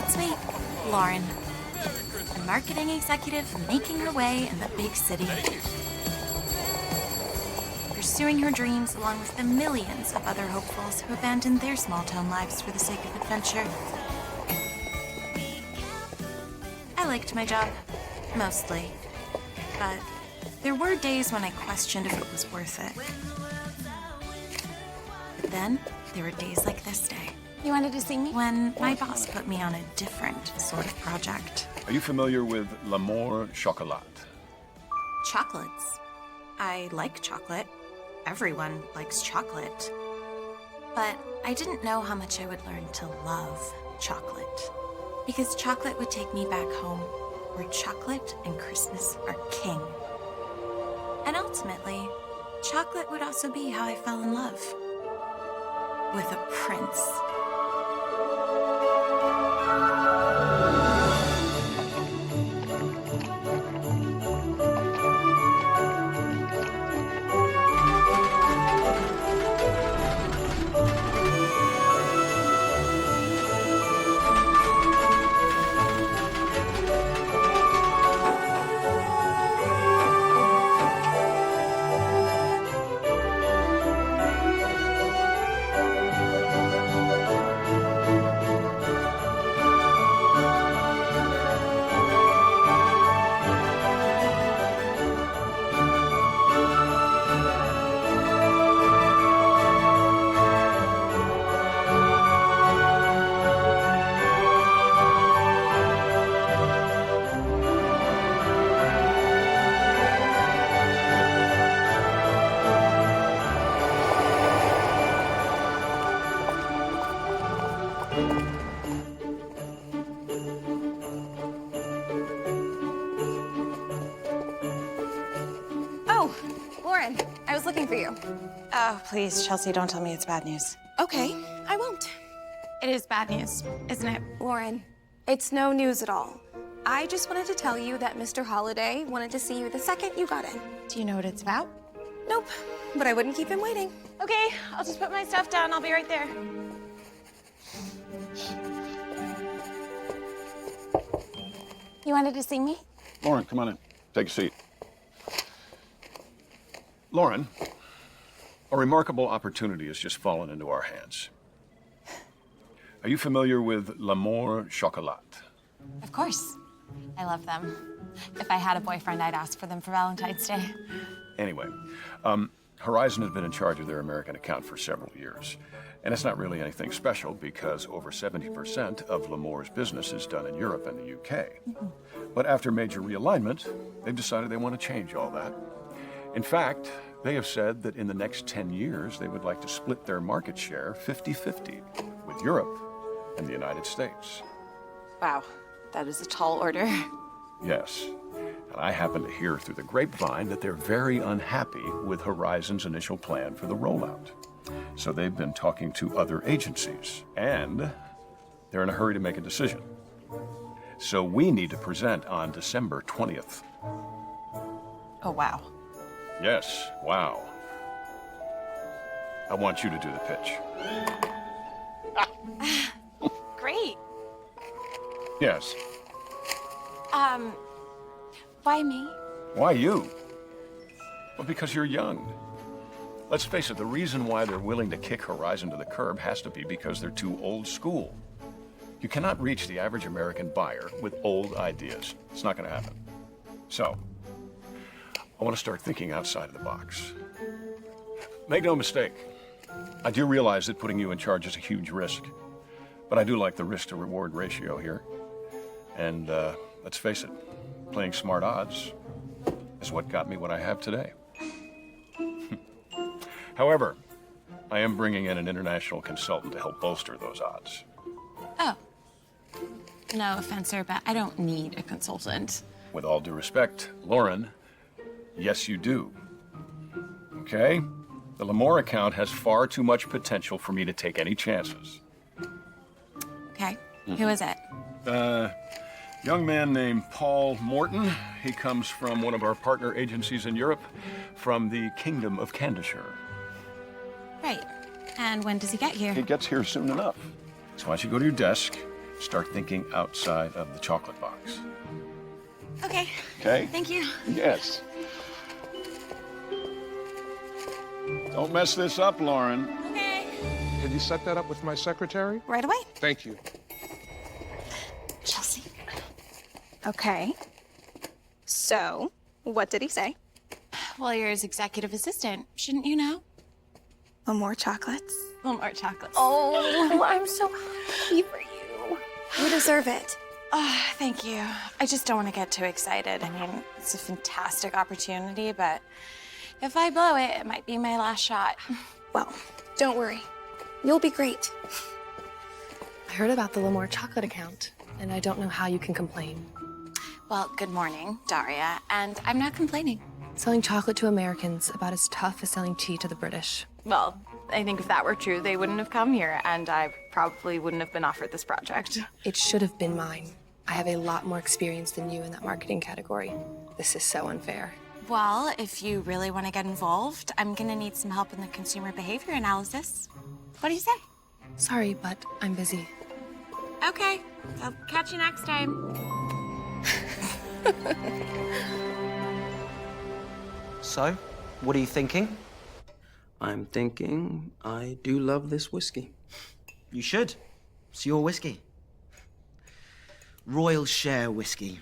Let's meet Lauren, a marketing executive making her way in the big city. Pursuing her dreams along with the millions of other hopefuls who abandoned their small-town lives for the sake of adventure. I liked my job, mostly. But there were days when I questioned if it was worth it. But then, there were days like this day. You wanted to see me? When my boss put me on a different sort of project. Are you familiar with L'Amour Chocolat? Chocolates. I like chocolate. Everyone likes chocolate. But I didn't know how much I would learn to love chocolate. Because chocolate would take me back home, where chocolate and Christmas are king. And ultimately, chocolate would also be how I fell in love. With a prince. Oh, Lauren, I was looking for you. Oh, please, Chelsea, don't tell me it's bad news. Okay, I won't. It is bad news, isn't it? Lauren, it's no news at all. I just wanted to tell you that Mr. Holliday wanted to see you the second you got in. Do you know what it's about? Nope, but I wouldn't keep him waiting. Okay, I'll just put my stuff down. I'll be right there. You wanted to see me? Lauren, come on in. Take a seat. Lauren, a remarkable opportunity has just fallen into our hands. Are you familiar with L'Amour Chocolat? Of course. I love them. If I had a boyfriend, I'd ask for them for Valentine's Day. Anyway, Horizon has been in charge of their American account for several years. And it's not really anything special because over 70% of L'Amour's business is done in Europe and the UK. But after major realignment, they've decided they want to change all that. In fact, they have said that in the next 10 years, they would like to split their market share 50-50 with Europe and the United States. Wow, that is a tall order. Yes. And I happen to hear through the grapevine that they're very unhappy with Horizon's initial plan for the rollout. So they've been talking to other agencies, and they're in a hurry to make a decision. So we need to present on December 20th. Oh, wow. Yes, wow. I want you to do the pitch. Great. Yes. Why me? Why you? Well, because you're young. Let's face it, the reason why they're willing to kick Horizon to the curb has to be because they're too old school. You cannot reach the average American buyer with old ideas. It's not going to happen. So, I want to start thinking outside of the box. Make no mistake, I do realize that putting you in charge is a huge risk, but I do like the risk-to-reward ratio here. And let's face it, playing smart odds is what got me what I have today. However, I am bringing in an international consultant to help bolster those odds. Oh. No offense, sir, but I don't need a consultant. With all due respect, Lauren, yes, you do. Okay? The L'Amour account has far too much potential for me to take any chances. Okay, who is it? Young man named Paul Morton. He comes from one of our partner agencies in Europe, from the Kingdom of Candishire. Right. And when does he get here? He gets here soon enough. So why don't you go to your desk, start thinking outside of the chocolate box. Okay. Okay? Thank you. Yes. Don't mess this up, Lauren. Okay. Have you set that up with my secretary? Right away. Thank you. Chelsea. Okay. So, what did he say? Well, you're his executive assistant. Shouldn't you know? More chocolates? Well, more chocolates. Oh, I'm so happy for you. You deserve it. Oh, thank you. I just don't want to get too excited. I mean, it's a fantastic opportunity, but if I blow it, it might be my last shot. Well, don't worry. You'll be great. I heard about the Lamore chocolate account, and I don't know how you can complain. Well, good morning, Daria, and I'm not complaining. Selling chocolate to Americans about as tough as selling tea to the British. Well, I think if that were true, they wouldn't have come here, and I probably wouldn't have been offered this project. It should have been mine. I have a lot more experience than you in that marketing category. This is so unfair. Well, if you really want to get involved, I'm gonna need some help in the consumer behavior analysis. What do you say? Sorry, but I'm busy. Okay, I'll catch you next time. So, what are you thinking? I'm thinking I do love this whiskey. You should. It's your whiskey. Royal Share whiskey.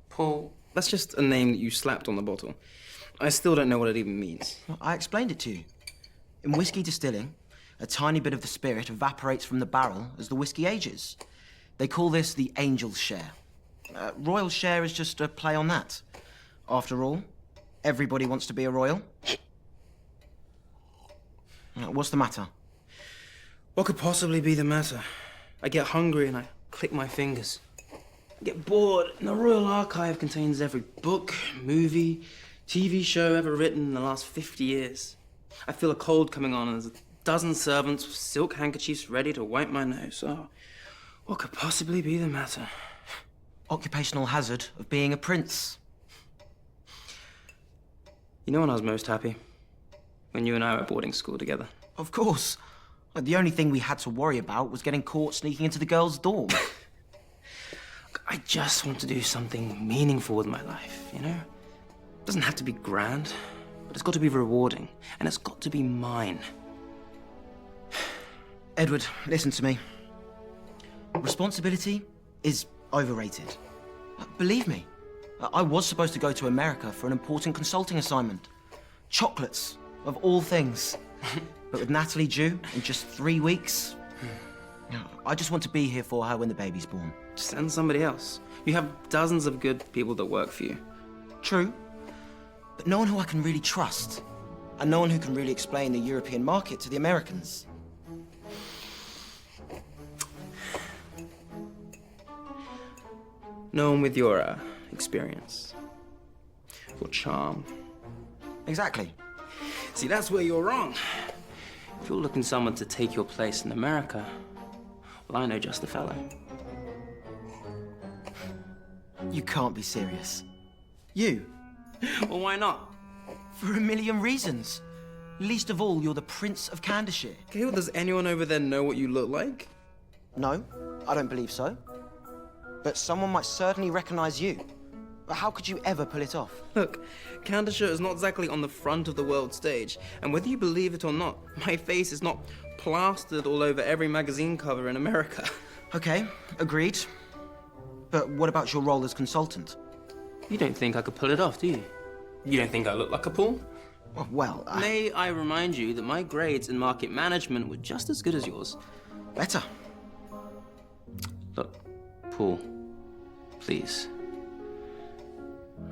Paul, that's just a name that you slapped on the bottle. I still don't know what it even means. Well, I explained it to you. In whiskey distilling, a tiny bit of the spirit evaporates from the barrel as the whiskey ages. They call this the Angel's Share. Royal Share is just a play on that. After all, everybody wants to be a royal. What's the matter? What could possibly be the matter? I get hungry and I click my fingers. I get bored and the Royal Archive contains every book, movie, TV show ever written in the last 50 years. I feel a cold coming on and there's a dozen servants with silk handkerchiefs ready to wipe my nose. Oh, what could possibly be the matter? Occupational hazard of being a prince. You know when I was most happy? When you and I were at boarding school together. Of course. The only thing we had to worry about was getting caught sneaking into the girls' dorm. I just want to do something meaningful with my life, you know? It doesn't have to be grand, but it's got to be rewarding, and it's got to be mine. Edward, listen to me. Responsibility is overrated. Believe me, I was supposed to go to America for an important consulting assignment. Chocolates, of all things. But with Natalie due in just 3 weeks, I just want to be here for her when the baby's born. Send somebody else. You have dozens of good people that work for you. True, but no one who I can really trust, and no one who can really explain the European market to the Americans. No one with your experience, your charm. Exactly. See, that's where you're wrong. If you're looking for someone to take your place in America, well, I know just the fellow. You can't be serious. You? Well, why not? For a million reasons. Least of all, you're the Prince of Candyshire. Okay, well, does anyone over there know what you look like? No, I don't believe so. But someone might certainly recognize you. But how could you ever pull it off? Look, Candyshire is not exactly on the front of the world stage, and whether you believe it or not, my face is not plastered all over every magazine cover in America. Okay, agreed. But what about your role as consultant? You don't think I could pull it off, do you? You don't think I look like a Paul? Well, May I remind you that my grades in market management were just as good as yours. better. Look, Paul, please.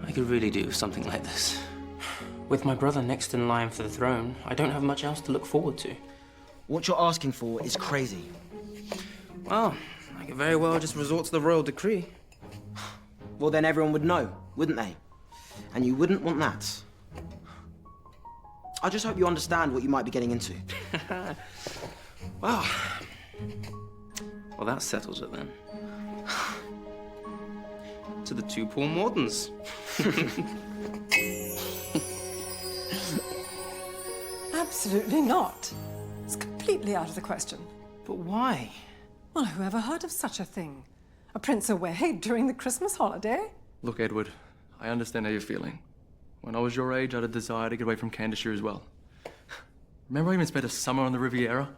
I could really do something like this. With my brother next in line for the throne, I don't have much else to look forward to. What you're asking for is crazy. Well, I could very well just resort to the royal decree. Well, then everyone would know, wouldn't they? And you wouldn't want that. I just hope you understand what you might be getting into. Wow. Well, that settles it then. To the two Paul Mordens. Absolutely not. It's completely out of the question. But why? Well, who ever heard of such a thing? A prince away during the Christmas holiday? Look, Edward, I understand how you're feeling. When I was your age, I had a desire to get away from Candishire as well. Remember I even spent a summer on the Riviera?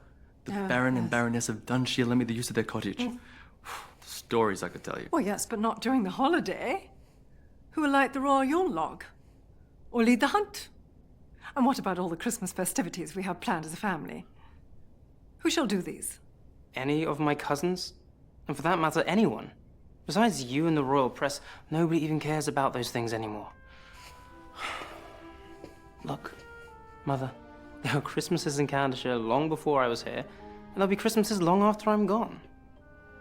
The Baron and Baroness of Dunshire lent me the use of their cottage. The stories I could tell you. Well, yes, but not during the holiday. Who will light the royal Yule log? Or lead the hunt? And what about all the Christmas festivities we have planned as a family? Who shall do these? Any of my cousins? And for that matter, anyone. Besides you and the royal press, nobody even cares about those things anymore. Look, Mother, there were Christmases in Candishire long before I was here, and there'll be Christmases long after I'm gone.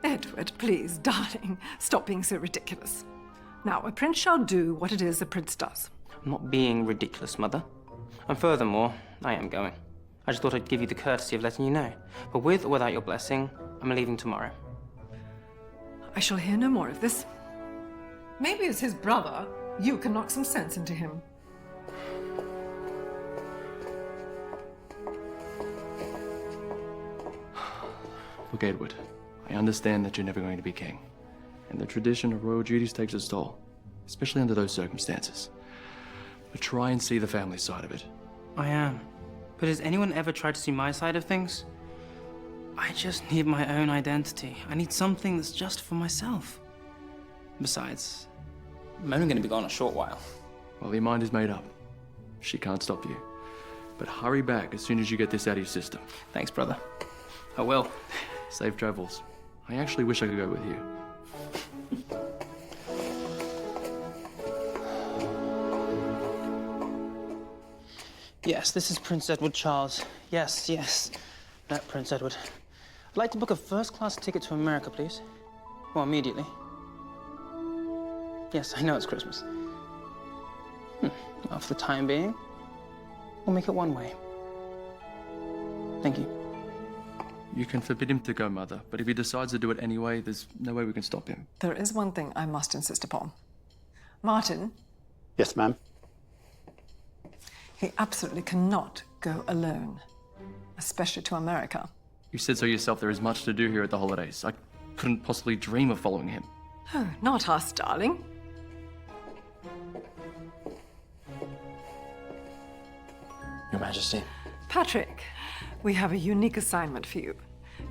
Edward, please, darling, stop being so ridiculous. Now, a prince shall do what it is a prince does. I'm not being ridiculous, Mother. And furthermore, I am going. I just thought I'd give you the courtesy of letting you know. But with or without your blessing, I'm leaving tomorrow. I shall hear no more of this. Maybe as his brother, you can knock some sense into him. Look, Edward, I understand that you're never going to be king. And the tradition of royal duties takes its toll, especially under those circumstances. But try and see the family side of it. I am. But has anyone ever tried to see my side of things? I just need my own identity. I need something that's just for myself. Besides, I'm only going to be gone a short while. Well, your mind is made up. She can't stop you. But hurry back as soon as you get this out of your system. Thanks, brother. I will. Safe travels. I actually wish I could go with you. Yes, this is Prince Edward Charles. Yes, yes. That Prince Edward. I'd like to book a first-class ticket to America, please. Well, immediately. Yes, I know it's Christmas. Well, for the time being, we'll make it one way. Thank you. You can forbid him to go, Mother, but if he decides to do it anyway, there's no way we can stop him. There is one thing I must insist upon. Martin. Yes, ma'am. He absolutely cannot go alone, especially to America. You said so yourself, there is much to do here at the holidays. I couldn't possibly dream of following him. Oh, not us, darling. Your Majesty. Patrick, we have a unique assignment for you.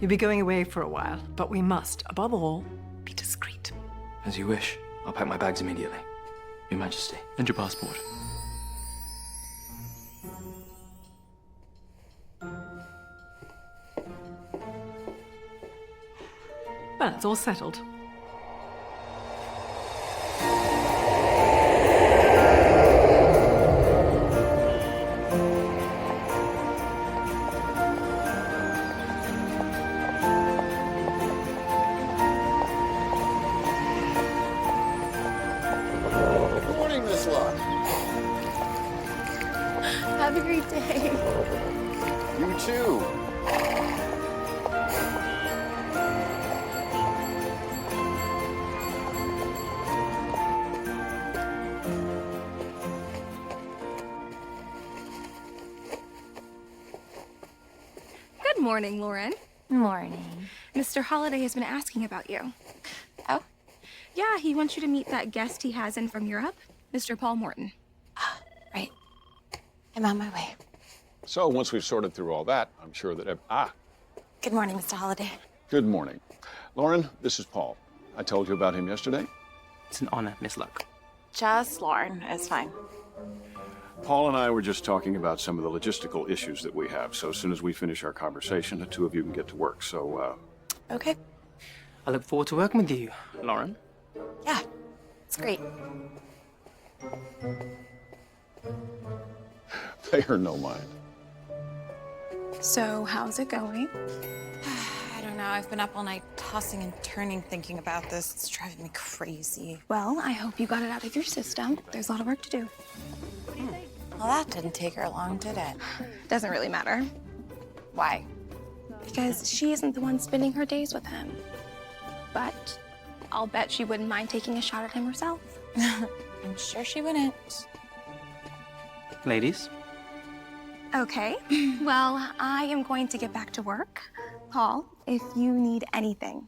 You'll be going away for a while, but we must, above all, be discreet. As you wish. I'll pack my bags immediately. Your Majesty. And your passport. Well, it's all settled. Good morning, Miss Locke. Have a great day. You too. Good morning, Lauren. Morning. Mr. Holiday has been asking about you. Oh? Yeah, he wants you to meet that guest he has in from Europe, Mr. Paul Morton. Right. I'm on my way. So once we've sorted through all that, I'm sure that... Good morning, Mr. Holiday. Good morning. Lauren, this is Paul. I told you about him yesterday. It's an honor, Miss Luck. Just Lauren. It's fine. Paul and I were just talking about some of the logistical issues that we have, so as soon as we finish our conversation, the two of you can get to work, so, Okay. I look forward to working with you, Lauren. Yeah. It's great. pay her no mind. So, how's it going? I don't know. I've been up all night tossing and turning thinking about this. It's driving me crazy. Well, I hope you got it out of your system. There's a lot of work to do. Well, that didn't take her long, did it? Doesn't really matter. Why? Because she isn't the one spending her days with him. But I'll bet she wouldn't mind taking a shot at him herself. I'm sure she wouldn't. Ladies? Okay. Well, I am going to get back to work. call if you need anything.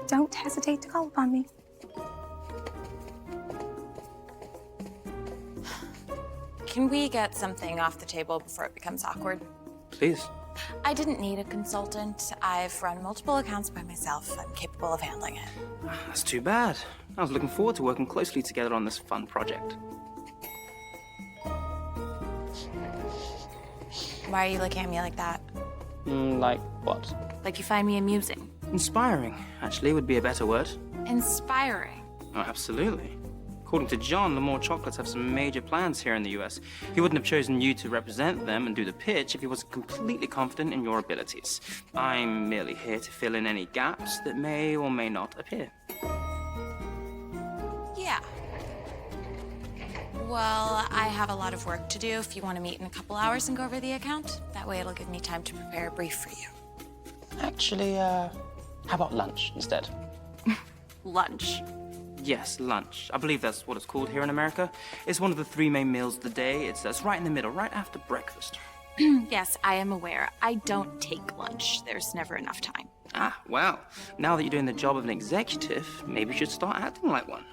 Don't hesitate to call upon me. Can we get something off the table before it becomes awkward? Please. I didn't need a consultant. I've run multiple accounts by myself. I'm capable of handling it. That's too bad. I was looking forward to working closely together on this fun project. Why are you looking at me like that? Like what? Like you find me amusing. Inspiring, actually, would be a better word. Inspiring. Oh, absolutely. According to John, Lamore Chocolates have some major plans here in the US. He wouldn't have chosen you to represent them and do the pitch if he wasn't completely confident in your abilities. I'm merely here to fill in any gaps that may or may not appear. Yeah. Well, I have a lot of work to do if you want to meet in a couple hours and go over the account. That way it'll give me time to prepare a brief for you. Actually, how about lunch instead? Lunch. Yes, lunch. I believe that's what it's called here in America. It's one of the 3 main meals of the day. It's right in the middle, right after breakfast. Yes, I am aware. I don't take lunch. There's never enough time. Ah, well, now that you're doing the job of an executive, maybe you should start acting like one.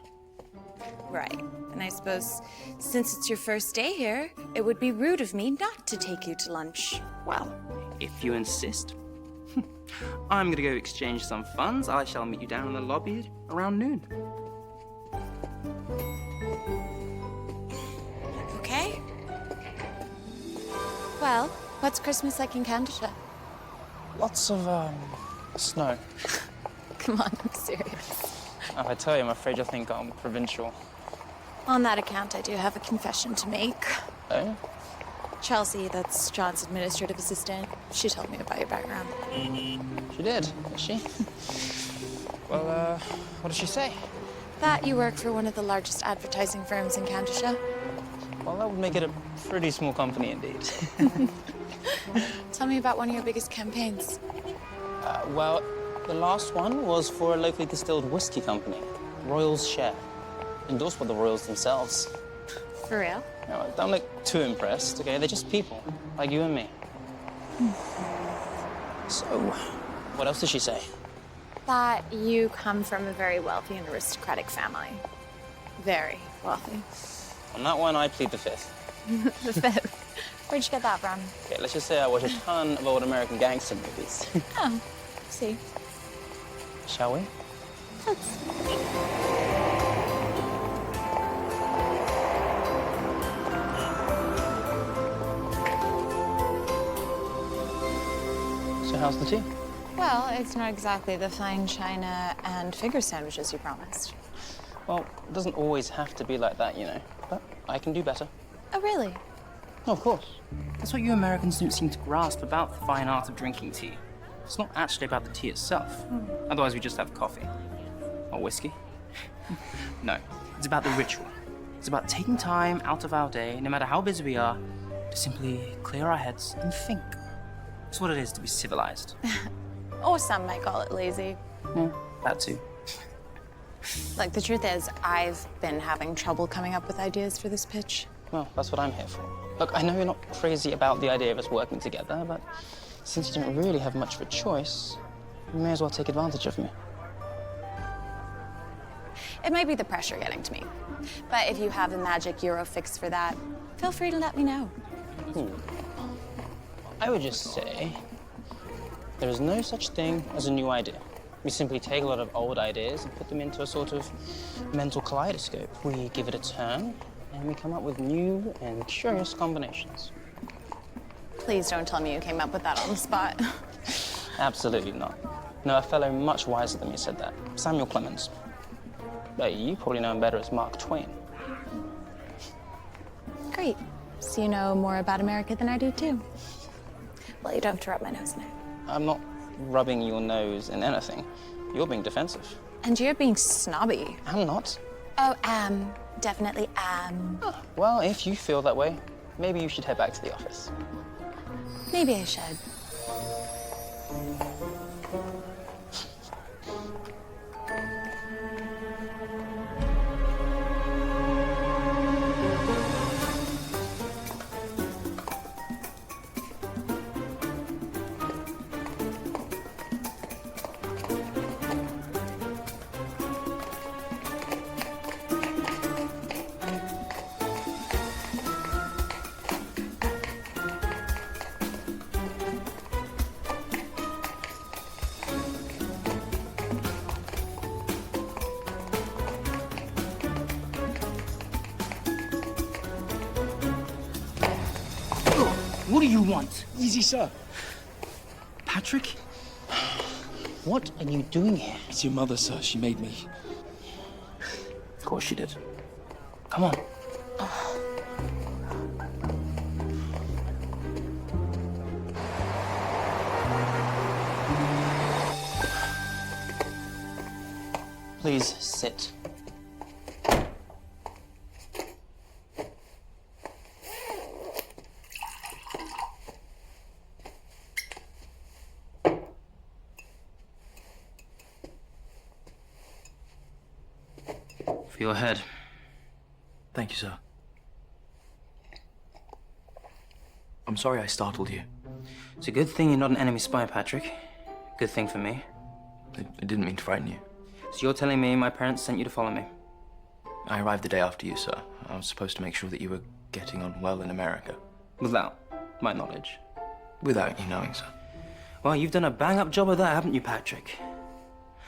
Right. And I suppose since it's your first day here, it would be rude of me not to take you to lunch. Well, if you insist. I'm gonna go exchange some funds. I shall meet you down in the lobby around noon. Okay. Well, what's Christmas like in Canada? Lots of, snow. Come on, I'm serious. If I tell you, I'm afraid you'll think I'm provincial. On that account, I do have a confession to make. Oh? Chelsea, that's John's administrative assistant. She told me about your background. She did she? Well, what did she say? That you work for one of the largest advertising firms in Canada. Well, that would make it a pretty small company indeed. Tell me about one of your biggest campaigns. Well, the last one was for a locally distilled whiskey company, Royals Share, endorsed by the Royals themselves. For real? No, don't look too impressed, okay? They're just people, like you and me. So, what else did she say? That you come from a very wealthy and aristocratic family. Very wealthy. On that one, I plead the fifth. The fifth. Where'd you get that from? Okay, let's just say I watch a ton of old American gangster movies. Oh, see. Shall we? So how's the tea? Well, it's not exactly the fine china and figure sandwiches you promised. Well, it doesn't always have to be like that, you know. But I can do better. Oh, really? Of course. That's what you Americans don't seem to grasp about the fine art of drinking tea. It's not actually about the tea itself. Otherwise, we just have coffee. Or whiskey. No, it's about the ritual. It's about taking time out of our day, no matter how busy we are, to simply clear our heads and think. It's what it is to be civilized. Or some might call it lazy. That too. Like, the truth is, I've been having trouble coming up with ideas for this pitch. Well, that's what I'm here for. Look, I know you're not crazy about the idea of us working together, but since you don't really have much of a choice, you may as well take advantage of me. It might be the pressure getting to me. But if you have a magic Euro fix for that, feel free to let me know. I would just say there is no such thing as a new idea. We simply take a lot of old ideas and put them into a sort of mental kaleidoscope. We give it a turn, and we come up with new and curious combinations. Please don't tell me you came up with that on the spot. Absolutely not. No, a fellow much wiser than me said that. Samuel Clemens. But you probably know him better as Mark Twain. Great. So you know more about America than I do, too. Well, you don't have to rub my nose in it. I'm not rubbing your nose in anything. You're being defensive. And you're being snobby. I'm not. Oh, definitely am. Well, if you feel that way, maybe you should head back to the office. Maybe I should. do you want? Easy, sir. Patrick? What are you doing here? It's your mother, sir. She made me. Of course she did. Come on. Please sit. For your head. Thank you, sir. I'm sorry I startled you. It's a good thing you're not an enemy spy, Patrick. Good thing for me. I didn't mean to frighten you. So you're telling me my parents sent you to follow me? I arrived the day after you, sir. I was supposed to make sure that you were getting on well in America. Without my knowledge. Without you knowing, sir. Well, you've done a bang-up job of that, haven't you, Patrick?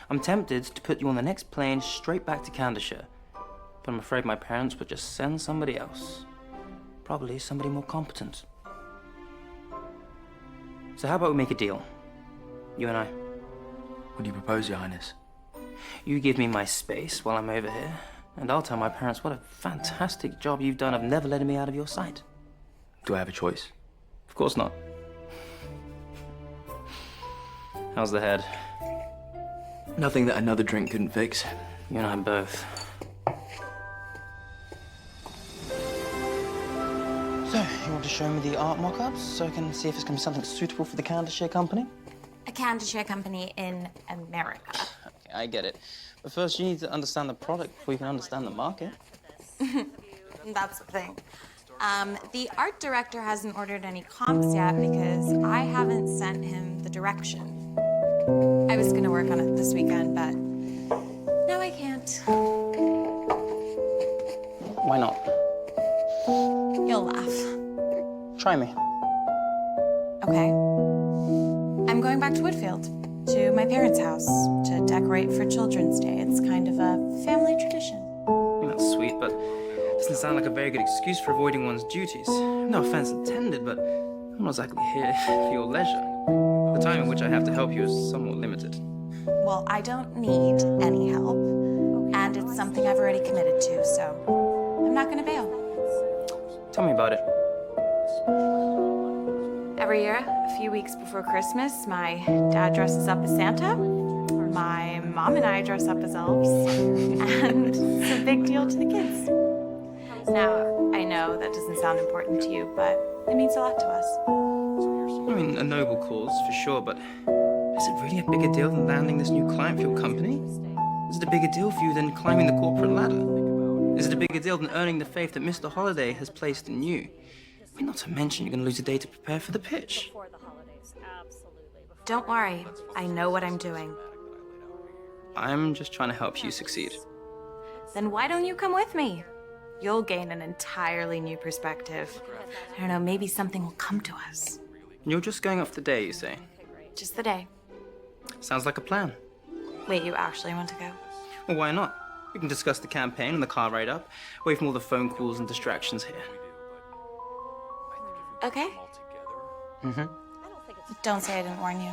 I'm tempted to put you on the next plane straight back to Candishire. But I'm afraid my parents would just send somebody else. Probably somebody more competent. So how about we make a deal? You and I. What do you propose, Your Highness? You give me my space while I'm over here, and I'll tell my parents what a fantastic job you've done of never letting me out of your sight. Do I have a choice? Of course not. How's the head? Nothing that another drink couldn't fix. You and I both. So, you want to show me the art mock-ups so I can see if it's going to be something suitable for the Candishire Company? A Candishire company in America. Okay, I get it. But first, you need to understand the product before you can understand the market. That's the thing. The art director hasn't ordered any comps yet because I haven't sent him the direction. I was gonna work on it this weekend, but no, I can't. Why not? You'll laugh. Try me. Okay. I'm going back to Woodfield, to my parents' house, to decorate for Children's Day. It's kind of a family tradition. That's sweet, but it doesn't sound like a very good excuse for avoiding one's duties. No offense intended, but I'm not exactly here for your leisure. The time in which I have to help you is somewhat limited. Well, I don't need any help, and it's something I've already committed to, so I'm not gonna bail. Tell me about it. Every year, a few weeks before Christmas, my dad dresses up as Santa, my mom and I dress up as elves, and it's a big deal to the kids. Now, I know that doesn't sound important to you, but it means a lot to us. I mean, a noble cause, for sure, but is it really a bigger deal than landing this new client for your company? Is it a bigger deal for you than climbing the corporate ladder? Is it a bigger deal than earning the faith that Mr. Holiday has placed in you? I mean, not to mention you're going to lose a day to prepare for the pitch. Don't worry, I know what I'm doing. I'm just trying to help you succeed. Then why don't you come with me? You'll gain an entirely new perspective. I don't know, maybe something will come to us. You're just going off the day, you say? Just the day. Sounds like a plan. Wait, you actually want to go? Well, why not? We can discuss the campaign and the car ride up, away from all the phone calls and distractions here. Okay. Mm-hmm. Don't say I didn't warn you.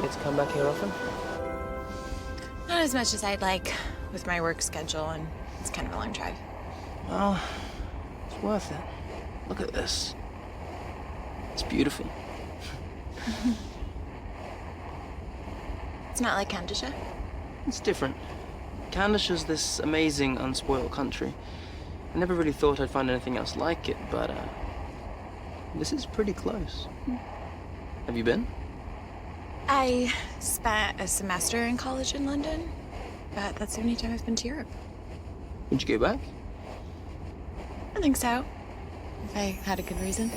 Get to come back here often? Not as much as I'd like with my work schedule, and it's kind of a long drive. Well, it's worth it. Look at this. It's beautiful. It's not like Candishire? It's different. Candishire's this amazing, unspoiled country. I never really thought I'd find anything else like it, but this is pretty close. Have you been? I spent a semester in college in London, but that's the only time I've been to Europe. Would you go back? I think so, if I had a good reason.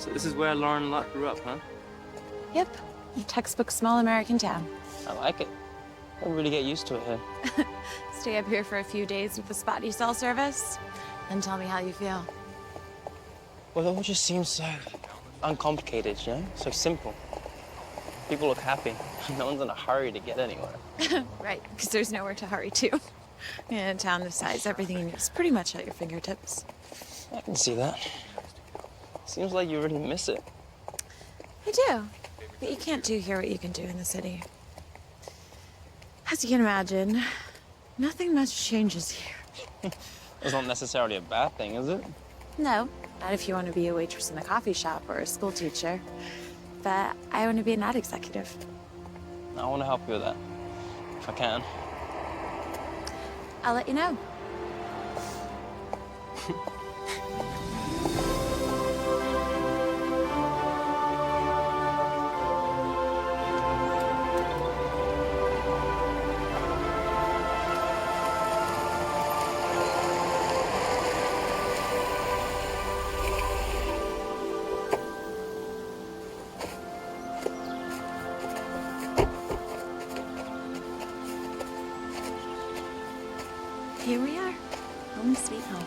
So this is where Lauren Lott grew up, huh? Yep. Textbook small American town. I like it. I really get used to it here. Stay up here for a few days with the spotty cell service, and tell me how you feel. Well, it all just seems so uncomplicated, you know? So simple. People look happy. No one's in a hurry to get anywhere. Right, because there's nowhere to hurry to. In a town this size, everything you need is pretty much at your fingertips. I can see that. Seems like you really miss it. I do, but you can't do here what you can do in the city. As you can imagine, nothing much changes here. It's not necessarily a bad thing, is it? No, not if you want to be a waitress in a coffee shop or a school teacher. But I want to be an ad executive. I want to help you with that, if I can. I'll let you know. Here we are, home sweet home.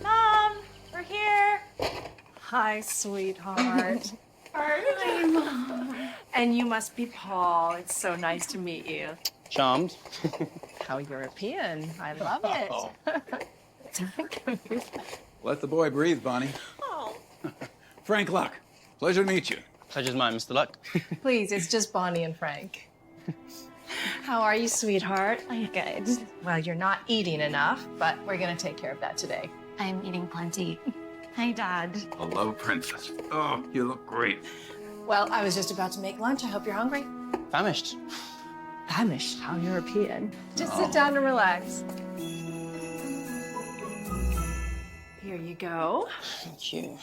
Mom, we're here. Hi, sweetheart. Hi, Mom. And you must be Paul. It's so nice to meet you. Charmed. How European. I love it. Let the boy breathe, Bonnie. Oh. Frank Luck. Pleasure to meet you. Pleasure's mine, Mr. Luck. Please, it's just Bonnie and Frank. How are you, sweetheart? I'm good. Well, you're not eating enough, but we're gonna take care of that today. I'm eating plenty. Hi, Dad. Hello, princess. Oh, you look great. Well, I was just about to make lunch. I hope you're hungry. Famished. Famished? How European. Just sit down and relax. Here you go. Thank you.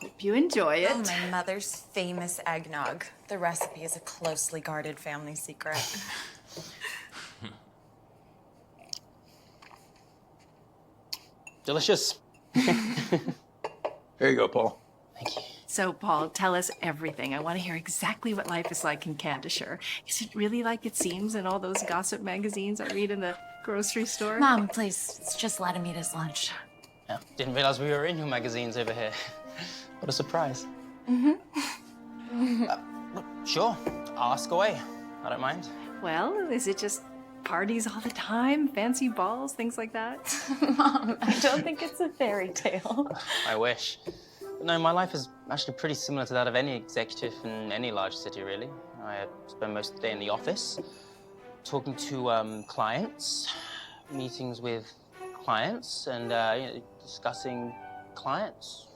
Hope you enjoy it. Oh, my mother's famous eggnog. The recipe is a closely guarded family secret. Delicious. Here you go, Paul. Thank you. So, Paul, tell us everything. I want to hear exactly what life is like in Candishire. Is it really like it seems in all those gossip magazines I read in the grocery store? Mom, please, just let him eat his lunch. Yeah, didn't realize we were in your magazines over here. What a surprise. Sure, ask away. I don't mind. Well, is it just parties all the time, fancy balls, things like that? Mom, I don't think it's a fairy tale. I wish. But no, my life is actually pretty similar to that of any executive in any large city, really. I spend most of the day in the office, talking to clients, meetings with clients, and you know, discussing clients.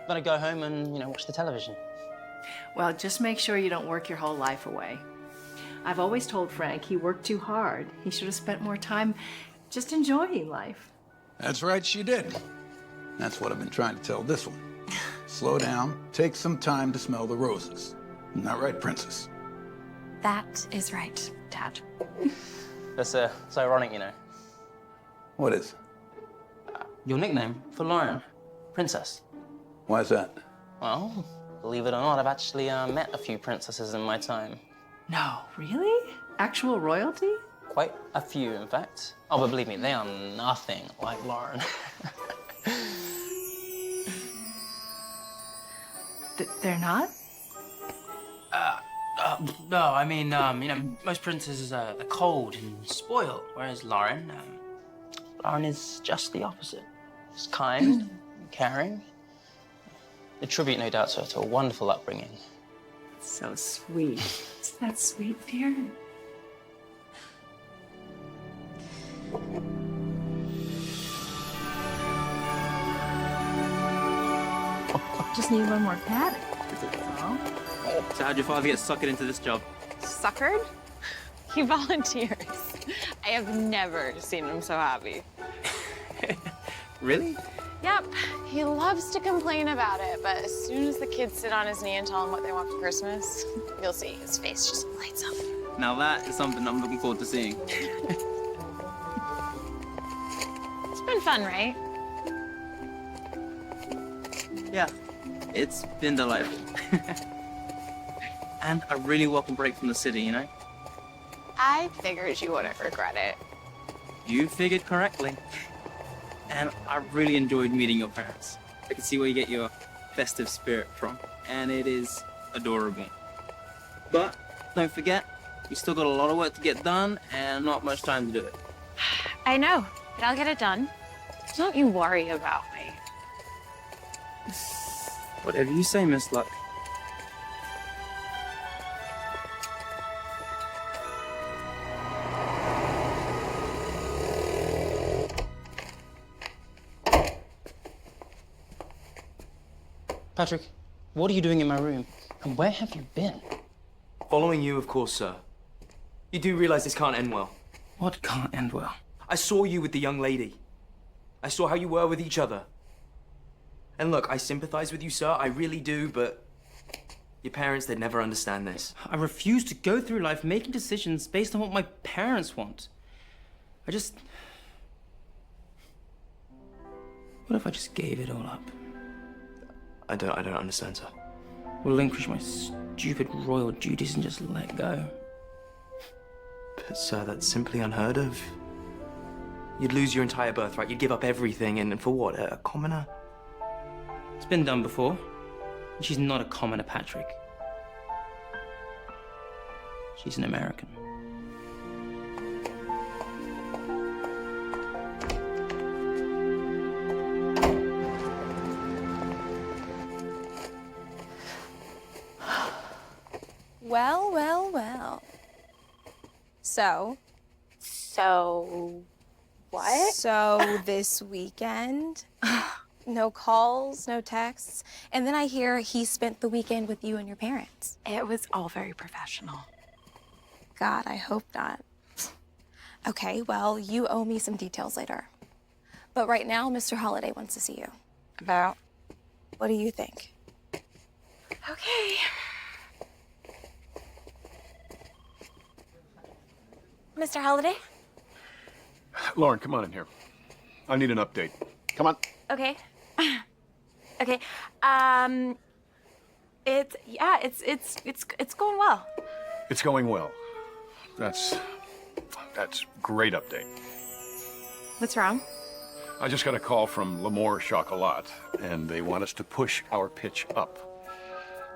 Then I go home and, you know, watch the television. Well, just make sure you don't work your whole life away. I've always told Frank he worked too hard. He should have spent more time just enjoying life. That's right, she did. That's what I've been trying to tell this one. Slow down, take some time to smell the roses. Isn't that right, princess? That is right, Dad. That's it's ironic, you know. What is? Your nickname for Lauren, Princess. Why is that? Well, believe it or not, I've actually met a few princesses in my time. No, really? Actual royalty? Quite a few, in fact. Oh, but believe me, they are nothing like Lauren. They're not? No, I mean, you know, most princesses are cold and spoiled, whereas Lauren is just the opposite. She's kind, and caring. A tribute, no doubt, to a wonderful upbringing. So sweet. Isn't that sweet, dear? Just need one more pat. So how'd your father get suckered into this job? Suckered? He volunteers. I have never seen him so happy. Really? Yep, he loves to complain about it, but as soon as the kids sit on his knee and tell him what they want for Christmas, you'll see his face just lights up. Now that is something I'm looking forward to seeing. It's been fun, right? Yeah, it's been delightful. And a really welcome break from the city, you know? I figured you wouldn't regret it. You figured correctly. And I really enjoyed meeting your parents. I can see where you get your festive spirit from, and it is adorable. But don't forget, we still got a lot of work to get done and not much time to do it. I know, but I'll get it done. Don't you worry about me. Whatever you say, Miss Luck. Patrick, what are you doing in my room? And where have you been? Following you, of course, sir. You do realize this can't end well. What can't end well? I saw you with the young lady. I saw how you were with each other. And look, I sympathize with you, sir. I really do, but your parents, they'd never understand this. I refuse to go through life making decisions based on what my parents want. What if I just gave it all up? I don't understand, sir. Relinquish my stupid royal duties and just let go. But, sir, that's simply unheard of. You'd lose your entire birthright. You'd give up everything, and for what? A commoner? It's been done before. She's not a commoner, Patrick. She's an American. Well, well, well. So What? So this weekend, no calls, no texts. And then I hear he spent the weekend with you and your parents. It was all very professional. God, I hope not. Okay, well, you owe me some details later. But right now, Mr. Holiday wants to see you. About? What do you think? Okay. Mr. Holiday? Lauren, come on in here. I need an update. Come on. Okay. Okay. It's going well. It's going well. That's great update. What's wrong? I just got a call from L'Amour Chocolat, and they want us to push our pitch up.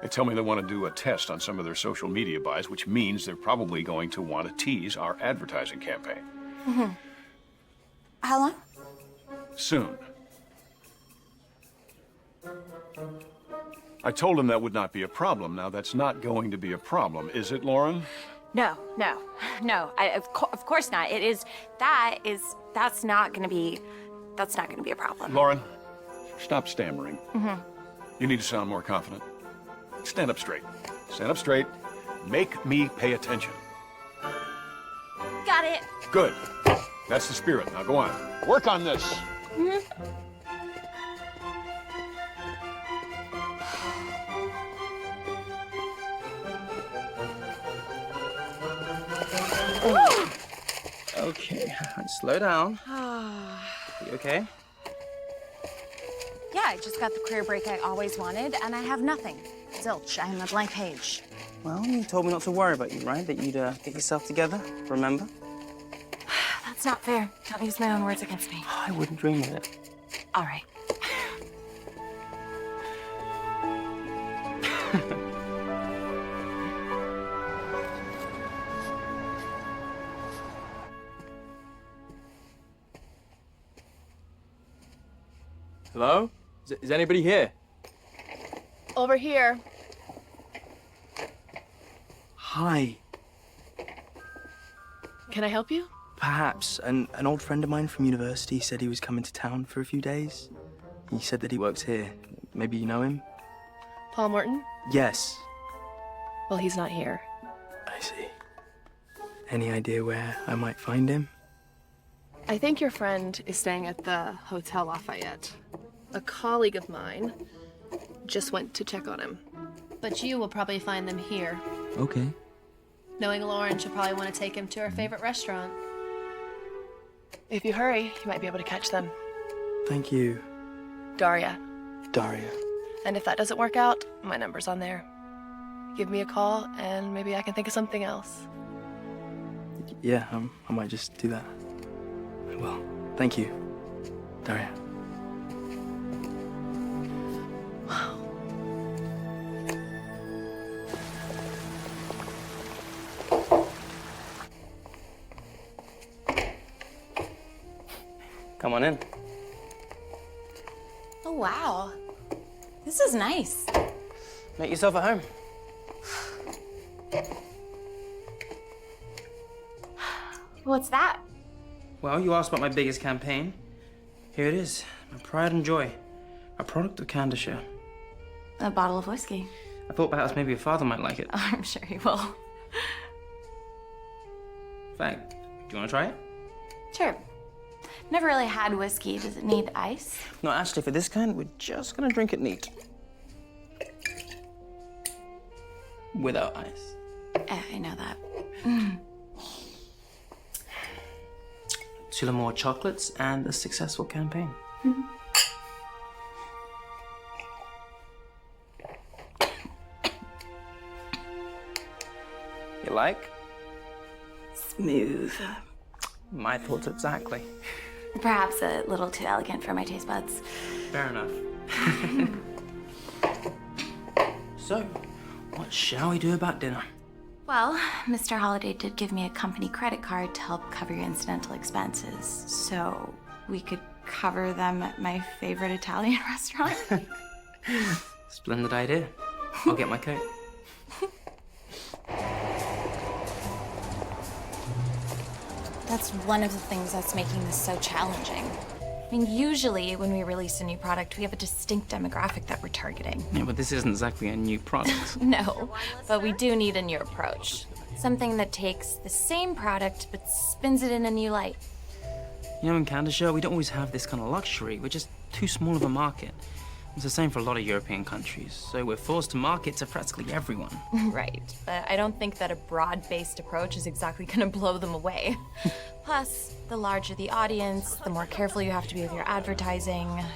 They tell me they want to do a test on some of their social media buys, which means they're probably going to want to tease our advertising campaign. Mm-hmm. How long? Soon. I told them that would not be a problem. Now, that's not going to be a problem, is it, Lauren? No. Of course not. It is. That's not going to be a problem. Lauren, stop stammering. Mm-hmm. You need to sound more confident. Stand up straight. Stand up straight. Make me pay attention. Got it. Good. That's the spirit. Now go on. Work on this. Mm-hmm. Okay, slow down. You okay? Yeah, I just got the career break I always wanted, and I have nothing. Zilch, I am a blank page. Well, you told me not to worry about you, right? That you'd get yourself together, remember? That's not fair. Don't use my own words against me. I wouldn't dream of it. All right. Hello? Is anybody here? Over here. Hi. Can I help you? Perhaps. An old friend of mine from university said he was coming to town for a few days. He said that he works here. Maybe you know him? Paul Morton? Yes. Well, he's not here. I see. Any idea where I might find him? I think your friend is staying at the Hotel Lafayette. A colleague of mine just went to check on him. But you will probably find them here. Okay. Knowing Lauren, she'll probably want to take him to her favorite restaurant. If you hurry, you might be able to catch them. Thank you, Daria. Daria. And if that doesn't work out, my number's on there. Give me a call, and maybe I can think of something else. Yeah, I might just do that. Well, thank you, Daria. Come on in. Oh, wow. This is nice. Make yourself at home. What's that? Well, you asked about my biggest campaign. Here it is, my pride and joy. A product of Candishire. A bottle of whiskey. I thought perhaps maybe your father might like it. I'm sure he will. In fact, do you want to try it? Sure. Never really had whiskey. Does it need ice? No, actually, for this kind, we're just gonna drink it neat. Without ice. I know that. Tullamore chocolates and a successful campaign. You like? Smooth. My thoughts exactly. Perhaps a little too elegant for my taste buds. Fair enough. So, what shall we do about dinner? Well, Mr. Holliday did give me a company credit card to help cover your incidental expenses, so we could cover them at my favorite Italian restaurant. Splendid idea. I'll get my coat. That's one of the things that's making this so challenging. I mean, usually when we release a new product, we have a distinct demographic that we're targeting. Yeah, but this isn't exactly a new product. No, but we do need a new approach. Something that takes the same product but spins it in a new light. You know, in Candishire, we don't always have this kind of luxury. We're just too small of a market. It's the same for a lot of European countries, so we're forced to market to practically everyone. Right, but I don't think that a broad-based approach is exactly gonna blow them away. Plus, the larger the audience, the more careful you have to be with your advertising. I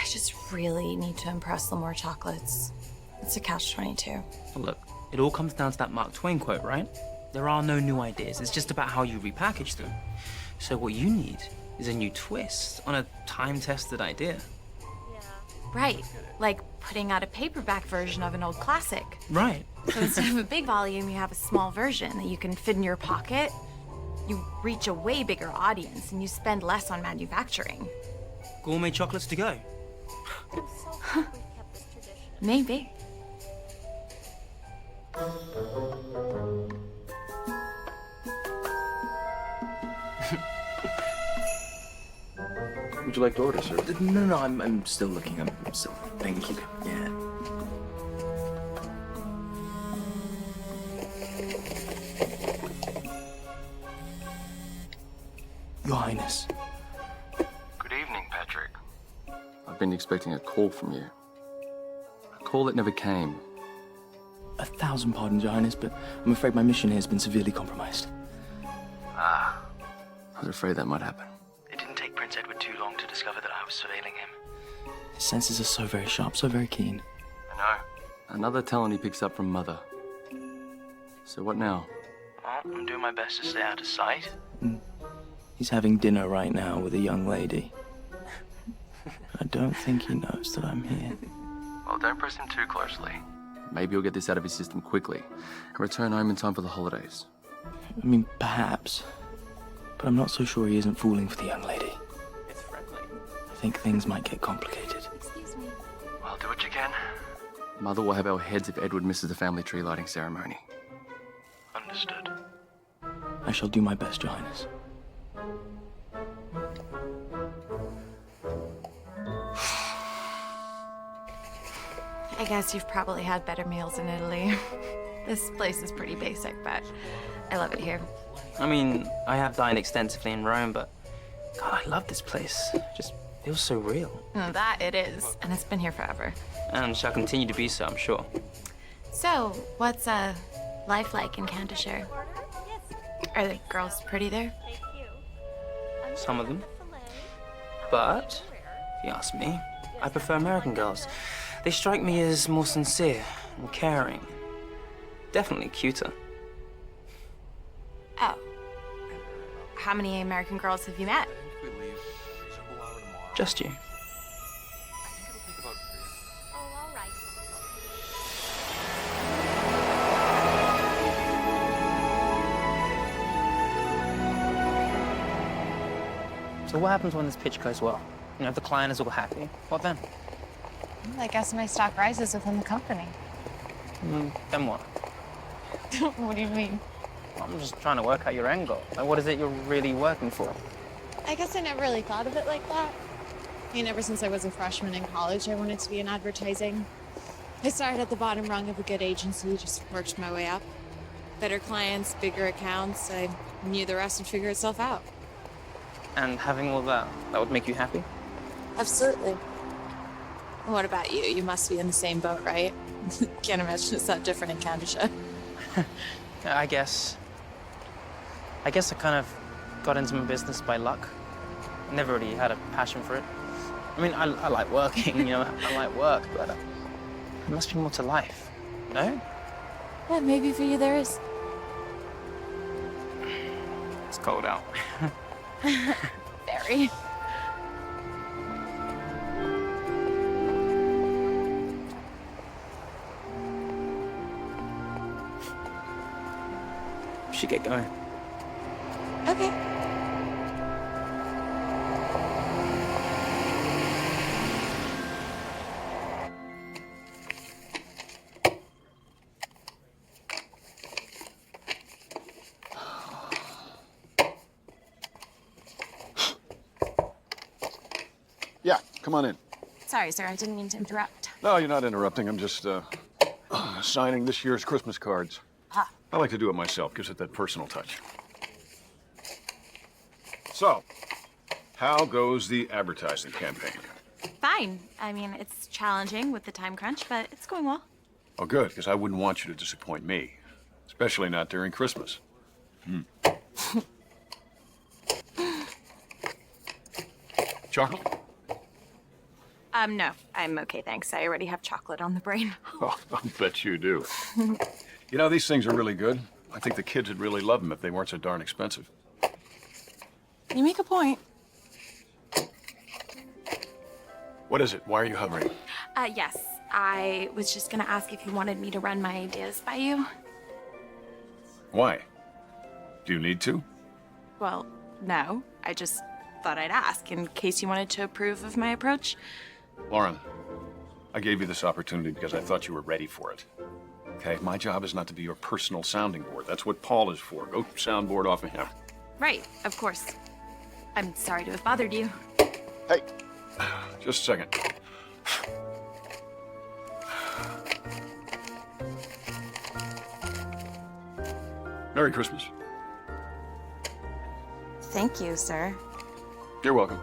just really need to impress the more chocolates. It's a catch-22. Well, look, it all comes down to that Mark Twain quote, right? There are no new ideas. It's just about how you repackage them. So what you need is a new twist on a time-tested idea. Right, like putting out a paperback version of an old classic. Right. So instead of a big volume, you have a small version that you can fit in your pocket. You reach a way bigger audience and you spend less on manufacturing. Gourmet chocolates to go. Maybe. Would you like to order, sir? No, I'm still looking. I'm still. Thank you. Yeah. Your Highness. Good evening, Patrick. I've been expecting a call from you. A call that never came. 1,000 pardons, Your Highness, but I'm afraid my mission here has been severely compromised. Ah. I was afraid that might happen. It didn't take Prince Edward too long to discover that I was surveilling him. His senses are so very sharp, so very keen. I know. Another talent he picks up from Mother. So what now? Well, I'm doing my best to stay out of sight. He's having dinner right now with a young lady. I don't think he knows that I'm here. Well, don't press him too closely. Maybe you'll get this out of his system quickly and return home in time for the holidays. I mean, perhaps. But I'm not so sure he isn't fooling for the young lady. It's friendly. I think things might get complicated. Excuse me. Well, do what you can. Mother will have our heads if Edward misses the family tree lighting ceremony. Understood. I shall do my best, Your Highness. I guess you've probably had better meals in Italy. This place is pretty basic, but I love it here. I mean, I have dined extensively in Rome, but God, I love this place. It just feels so real. That it is, and it's been here forever. And shall continue to be so, I'm sure. So, what's life like in Cantershire? Are the girls pretty there? Some of them. But, if you ask me, I prefer American girls. They strike me as more sincere and caring. Definitely cuter. Oh. How many American girls have you met? Just you. So what happens when this pitch goes well? You know, if the client is all happy, what then? I guess my stock rises within the company. Then what? What do you mean? I'm just trying to work out your end goal. Like, what is it you're really working for? I guess I never really thought of it like that. I mean, ever since I was a freshman in college, I wanted to be in advertising. I started at the bottom rung of a good agency, just worked my way up. Better clients, bigger accounts. I knew the rest would figure itself out. And having all that would make you happy? Absolutely. What about you? You must be in the same boat, right? Can't imagine it's that different in Canada. I guess I kind of got into my business by luck. Never really had a passion for it. I mean, I like working, you know, I like work, but there must be more to life, no? Yeah, maybe for you there is. It's cold out. Very. We should get going. Okay. Yeah, come on in. Sorry, sir, I didn't mean to interrupt. No, you're not interrupting. I'm just signing this year's Christmas cards. Ah. I like to do it myself. Gives it that personal touch. So, how goes the advertising campaign? Fine. I mean, it's challenging with the time crunch, but it's going well. Oh, good, because I wouldn't want you to disappoint me. Especially not during Christmas. Chocolate? No, I'm okay, thanks. I already have chocolate on the brain. Oh, I'll bet you do. You know, these things are really good. I think the kids would really love them if they weren't so darn expensive. You make a point. What is it? Why are you hovering? Yes. I was just gonna ask if you wanted me to run my ideas by you. Why? Do you need to? Well, no. I just thought I'd ask in case you wanted to approve of my approach. Lauren, I gave you this opportunity because I thought you were ready for it. Okay? My job is not to be your personal sounding board. That's what Paul is for. Go soundboard off of him. Right, of course. I'm sorry to have bothered you. Hey, just a second. Merry Christmas. Thank you, sir. You're welcome.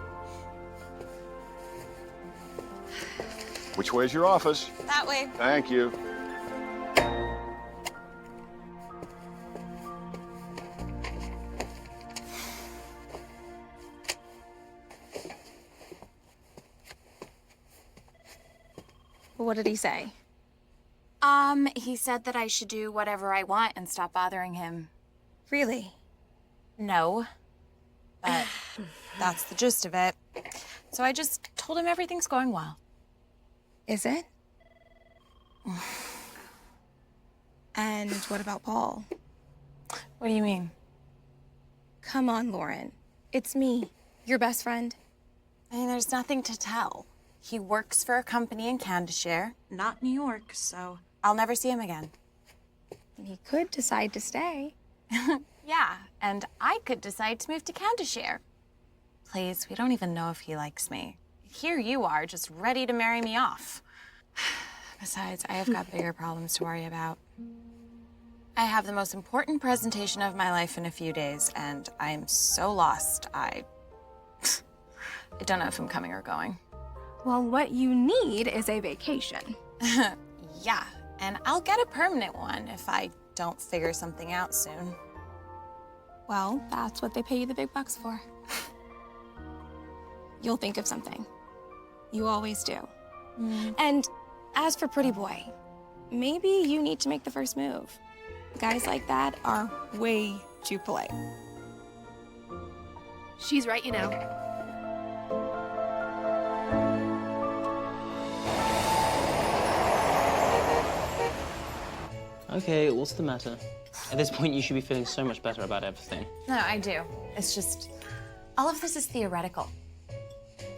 Which way's your office? That way. Thank you. What did he say? He said that I should do whatever I want and stop bothering him. Really? No. But that's the gist of it. So I just told him everything's going well. Is it? And what about Paul? What do you mean? Come on, Lauren. It's me, your best friend. I mean, there's nothing to tell. He works for a company in Cantershire, not New York, so I'll never see him again. He could decide to stay. Yeah, and I could decide to move to Cantershire. Please, we don't even know if he likes me. Here you are, just ready to marry me off. Besides, I have got bigger problems to worry about. I have the most important presentation of my life in a few days, and I'm so lost. I don't know if I'm coming or going. Well, what you need is a vacation. Yeah, and I'll get a permanent one if I don't figure something out soon. Well, that's what they pay you the big bucks for. You'll think of something. You always do. And as for Pretty Boy, maybe you need to make the first move. Guys like that are way too polite. She's right, you know. Okay, what's the matter? At this point, you should be feeling so much better about everything. No, I do. It's just, all of this is theoretical.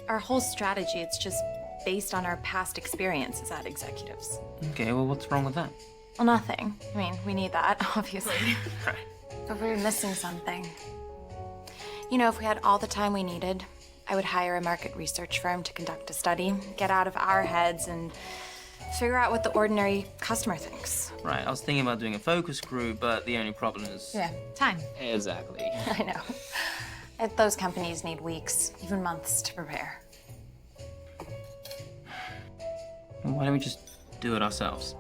Our whole strategy, it's just based on our past experiences as executives. Okay, well, what's wrong with that? Well, nothing. I mean, we need that, obviously. Right. But we're missing something. You know, if we had all the time we needed, I would hire a market research firm to conduct a study, get out of our heads, and figure out what the ordinary customer thinks. Right, I was thinking about doing a focus group, but the only problem is... Yeah, time. Exactly. I know. Those companies need weeks, even months to prepare. Why don't we just do it ourselves?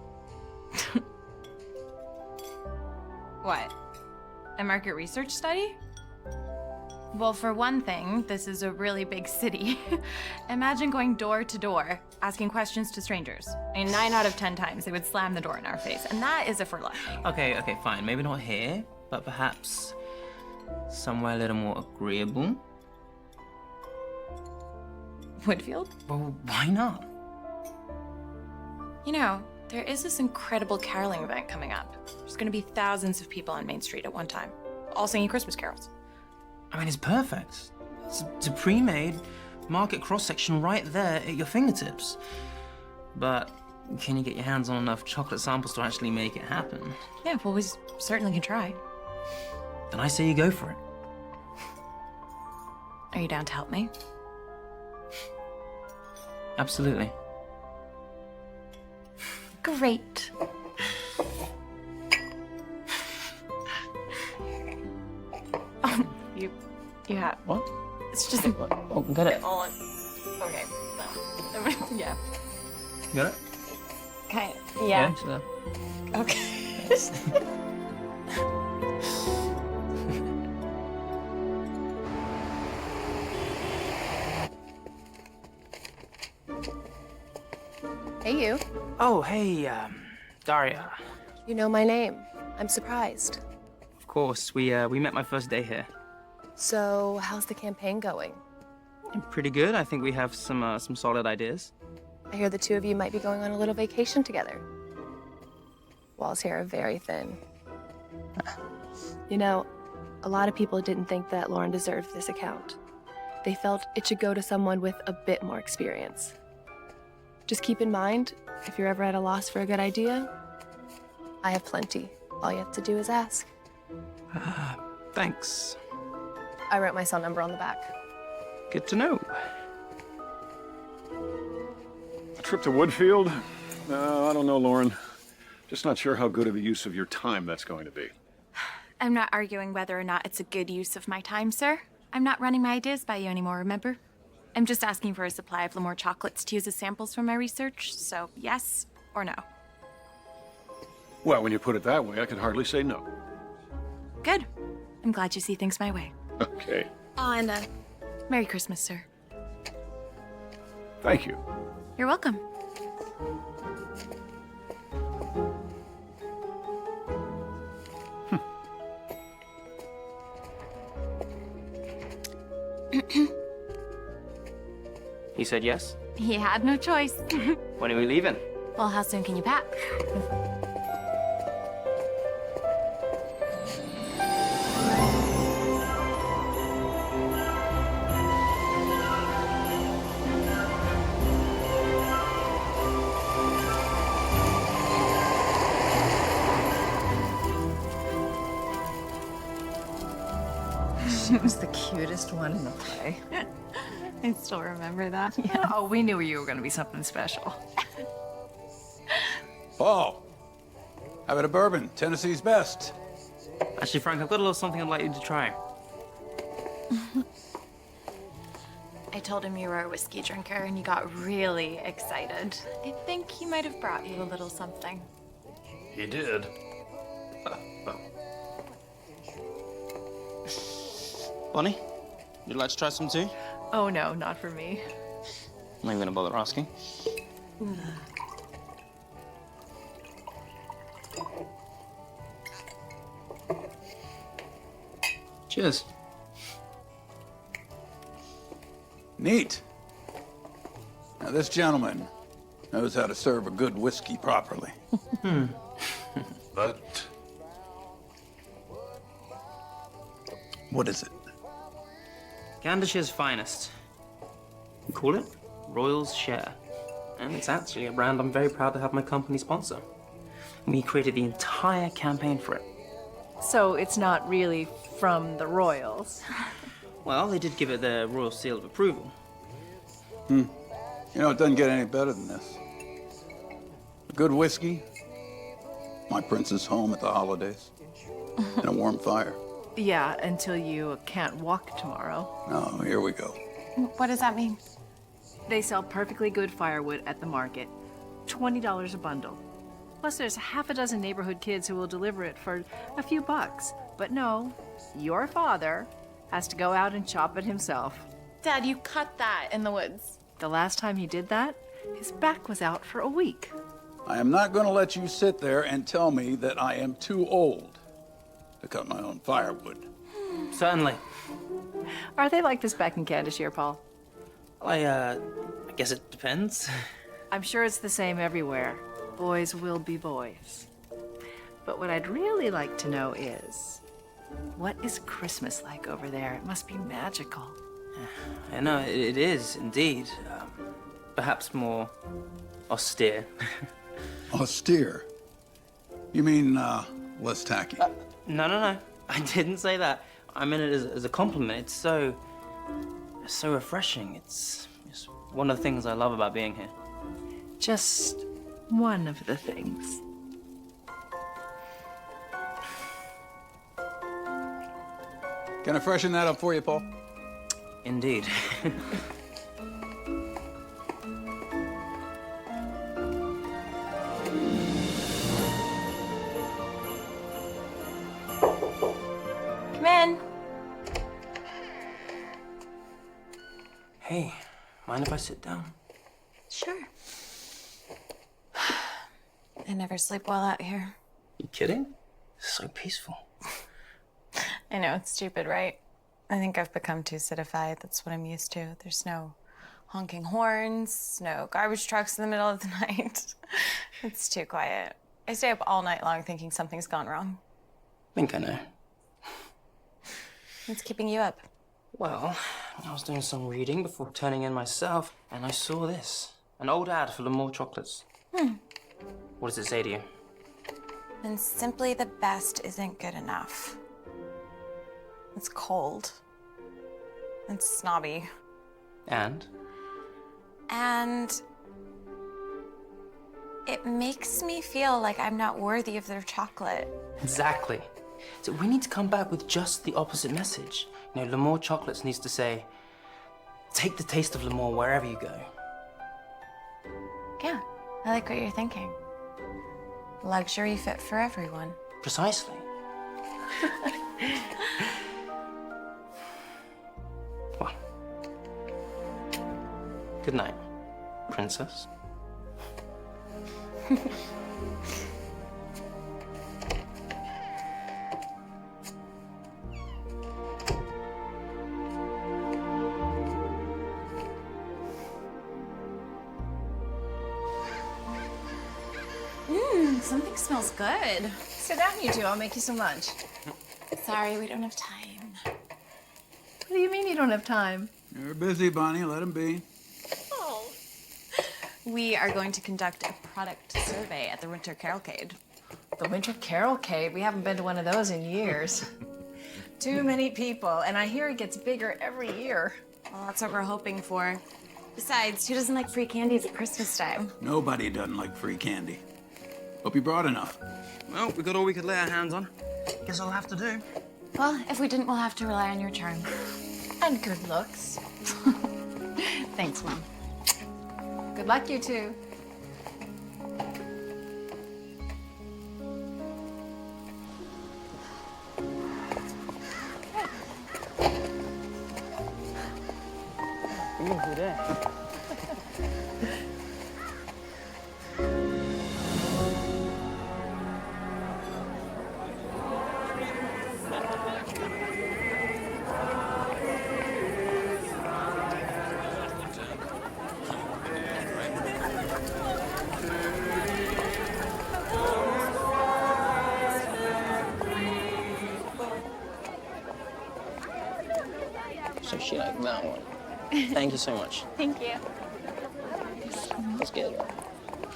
What? A market research study? Well, for one thing, this is a really big city. Imagine going door to door, asking questions to strangers. I mean, 9 out of 10 times they would slam the door in our face, and that is if we're lucky. Okay, fine. Maybe not here, but perhaps somewhere a little more agreeable. Woodfield? Well, why not? You know, there is this incredible caroling event coming up. There's gonna be thousands of people on Main Street at one time, all singing Christmas carols. I mean, it's perfect. It's a pre-made market cross-section right there at your fingertips. But can you get your hands on enough chocolate samples to actually make it happen? Yeah, well, we certainly can try. Then I say you go for it. Are you down to help me? Absolutely. Great. You have... What? It's just... Oh, got it. All in... Okay. Yeah. You got it? Kind of. Yeah. So- Okay. Hey, you. Oh, hey, Daria. You know my name. I'm surprised. Of course, we met my first day here. So, how's the campaign going? Pretty good. I think we have some solid ideas. I hear the two of you might be going on a little vacation together. Walls here are very thin. You know, a lot of people didn't think that Lauren deserved this account. They felt it should go to someone with a bit more experience. Just keep in mind, if you're ever at a loss for a good idea, I have plenty. All you have to do is ask. Thanks. I wrote my cell number on the back. Good to know. A trip to Woodfield? I don't know, Lauren. Just not sure how good of a use of your time that's going to be. I'm not arguing whether or not it's a good use of my time, sir. I'm not running my ideas by you anymore, remember? I'm just asking for a supply of Lemoore chocolates to use as samples for my research, so yes or no. Well, when you put it that way, I can hardly say no. Good. I'm glad you see things my way. Okay. Oh, and Merry Christmas, sir. Thank you. You're welcome. He said yes? He had no choice. When are we leaving? Well, how soon can you pack? She was the cutest one in the play. I still remember that. Yeah. Oh, we knew you were going to be something special. Paul, Have it a bourbon, Tennessee's best. Actually, Frank, I've got a little something I'd like you to try. I told him you were a whiskey drinker and you got really excited. I think he might have brought you a little something. He did. Bonnie, you'd like to try some too? Oh no, not for me. I'm not even gonna bother asking. Cheers. Neat. Now, this gentleman knows how to serve a good whiskey properly. But What is it? Candishire's finest. We call it Royal's Share. And it's actually a brand I'm very proud to have my company sponsor. We created the entire campaign for it. So it's not really from the royals. Well, they did give it their royal seal of approval. You know, it doesn't get any better than this. A good whiskey, my prince's home at the holidays, and a warm fire. Yeah, until you can't walk tomorrow. Oh, here we go. What does that mean? They sell perfectly good firewood at the market, $20 a bundle. Plus, there's half a dozen neighborhood kids who will deliver it for a few bucks. But no, your father has to go out and chop it himself. Dad, you cut that in the woods. The last time he did that, his back was out for a week. I am not going to let you sit there and tell me that I am too old to cut my own firewood. Certainly. Are they like this back in Candishire, Paul? I guess it depends. I'm sure it's the same everywhere. Boys will be boys. But what I'd really like to know is, what is Christmas like over there? It must be magical. I know, it is indeed. Perhaps more austere. Austere? You mean, less tacky? No. I didn't say that. I meant it as a compliment. It's so refreshing. It's one of the things I love about being here. Just one of the things. Can I freshen that up for you, Paul? Indeed. Come in. Hey, mind if I sit down? Sure. I never sleep well out here. You kidding? It's so peaceful. I know, it's stupid, right? I think I've become too citified. That's what I'm used to. There's no honking horns, no garbage trucks in the middle of the night. It's too quiet. I stay up all night long thinking something's gone wrong. I think I know. What's keeping you up? Well, I was doing some reading before turning in myself, and I saw this. An old ad for L'Amour chocolates. What does it say to you? And simply the best isn't good enough. It's cold. It's snobby. And? And it makes me feel like I'm not worthy of their chocolate. Exactly. So we need to come back with just the opposite message. You know, L'Amour chocolates needs to say, take the taste of L'Amour wherever you go. Yeah, I like what you're thinking. Luxury fit for everyone. Precisely. Well, good night, princess. Something smells good. Sit down, you two. I'll make you some lunch. Sorry, we don't have time. What do you mean you don't have time? You're busy, Bonnie. Let him be. We are going to conduct a product survey at the Winter Carolcade. The Winter Carolcade? We haven't been to one of those in years. Too many people, and I hear it gets bigger every year. Well, that's what we're hoping for. Besides, who doesn't like free candies at Christmas time? Nobody doesn't like free candy. Hope you brought enough. Well, we got all we could lay our hands on. Guess I'll have to do. Well, if we didn't, we'll have to rely on your charm. And good looks. Thanks, Mom. Good luck, you two. So she liked that one. Thank you so much. Thank you. Let's get it.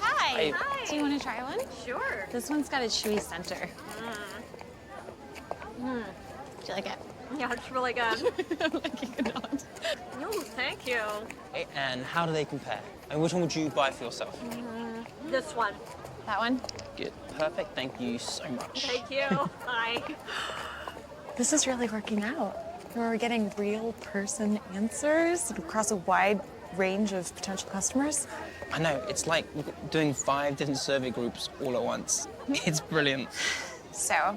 Hi. Hi. Do you want to try one? Sure. This one's got a chewy center. Do you like it? Yeah, it's really good. No, thank you. Hey, and how do they compare? And which one would you buy for yourself? This one. That one? Good. Perfect. Thank you so much. Thank you. Bye. This is really working out. We're getting real person answers across a wide range of potential customers. I know. It's like doing 5 different survey groups all at once. It's brilliant. So,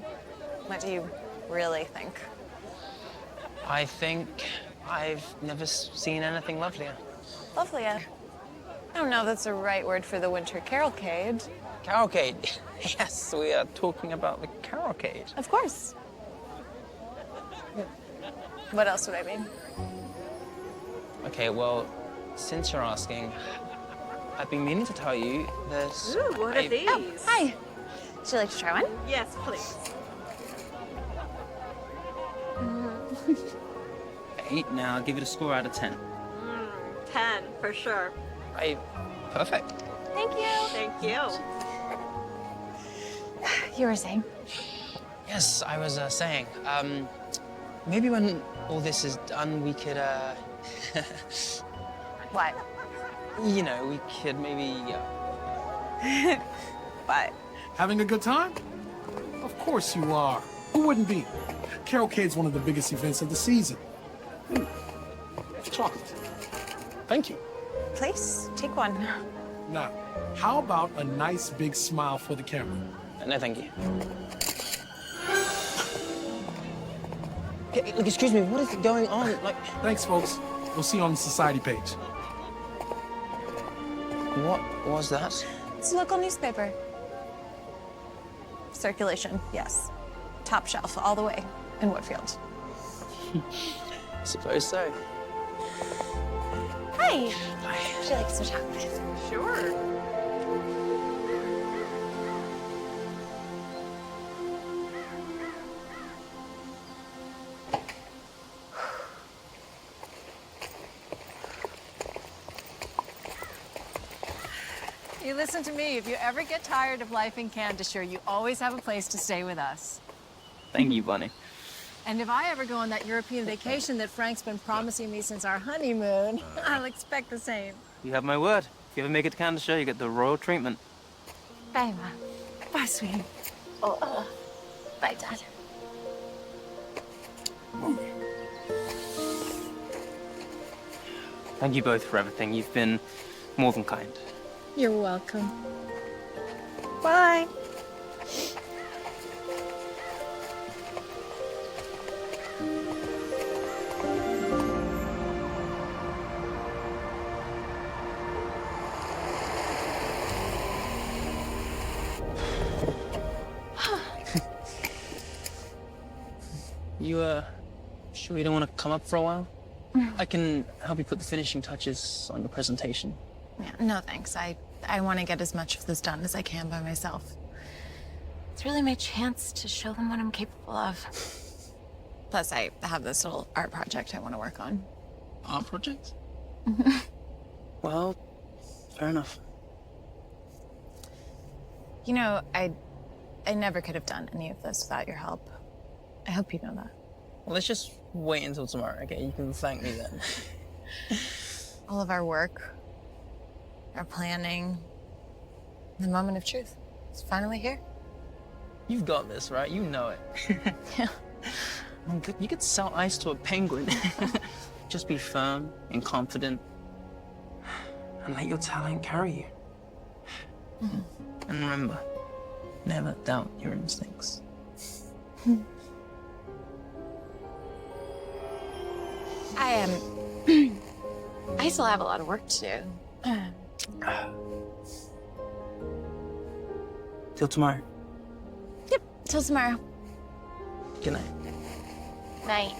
what do you really think? I think I've never seen anything lovelier. Lovelier. I don't know if that's the right word for the winter carolcade. Carolcade. Yes, we are talking about the carolcade. Of course. What else would I mean? Okay, well, since you're asking, I've been meaning to tell you there's... Ooh, what are these? Oh, hi. Would you like to try one? Yes, please. 8 now. I'll give it a score out of 10. 10 for sure. Hey, perfect. Thank you. Thank you. You were saying? Yes, I was saying, maybe when all this is done, we could, What? you know, we could maybe, What? Having a good time? Of course you are. Who wouldn't be? Carolcade's one of the biggest events of the season. Chocolate. Thank you. Please, take one. Now, how about a nice big smile for the camera? No, thank you. Hey, look, excuse me, what is going on? Like, Thanks, folks. We'll see you on the society page. what was that? It's a local newspaper. Circulation, yes. Top shelf, all the way in Whitfield. Suppose so. Hi. Would you like some chocolate? Sure. You listen to me. If you ever get tired of life in Candishire, you always have a place to stay with us. Thank you, Bunny. And if I ever go on that European vacation that Frank's been promising me since our honeymoon, I'll expect the same. You have my word. If you ever make it to Canada, you get the royal treatment. Bye, Ma. Bye, sweetie. Oh, bye, Dad. Thank you both for everything. You've been more than kind. You're welcome. Bye. You, sure you don't want to come up for a while? I can help you put the finishing touches on your presentation. Yeah, no, thanks. I want to get as much of this done as I can by myself. It's really my chance to show them what I'm capable of. Plus, I have this little art project I want to work on. Art project? Well, fair enough. You know, I never could have done any of this without your help. I hope you know that. Well, let's just wait until tomorrow, okay? You can thank me then. All of our work, our planning, the moment of truth. It's finally here. You've got this, right? You know it. Yeah. You could sell ice to a penguin. Just be firm and confident. And let your talent carry you. And remember, never doubt your instincts. I still have a lot of work to do. Till tomorrow. Yep, till tomorrow. Good night. Night.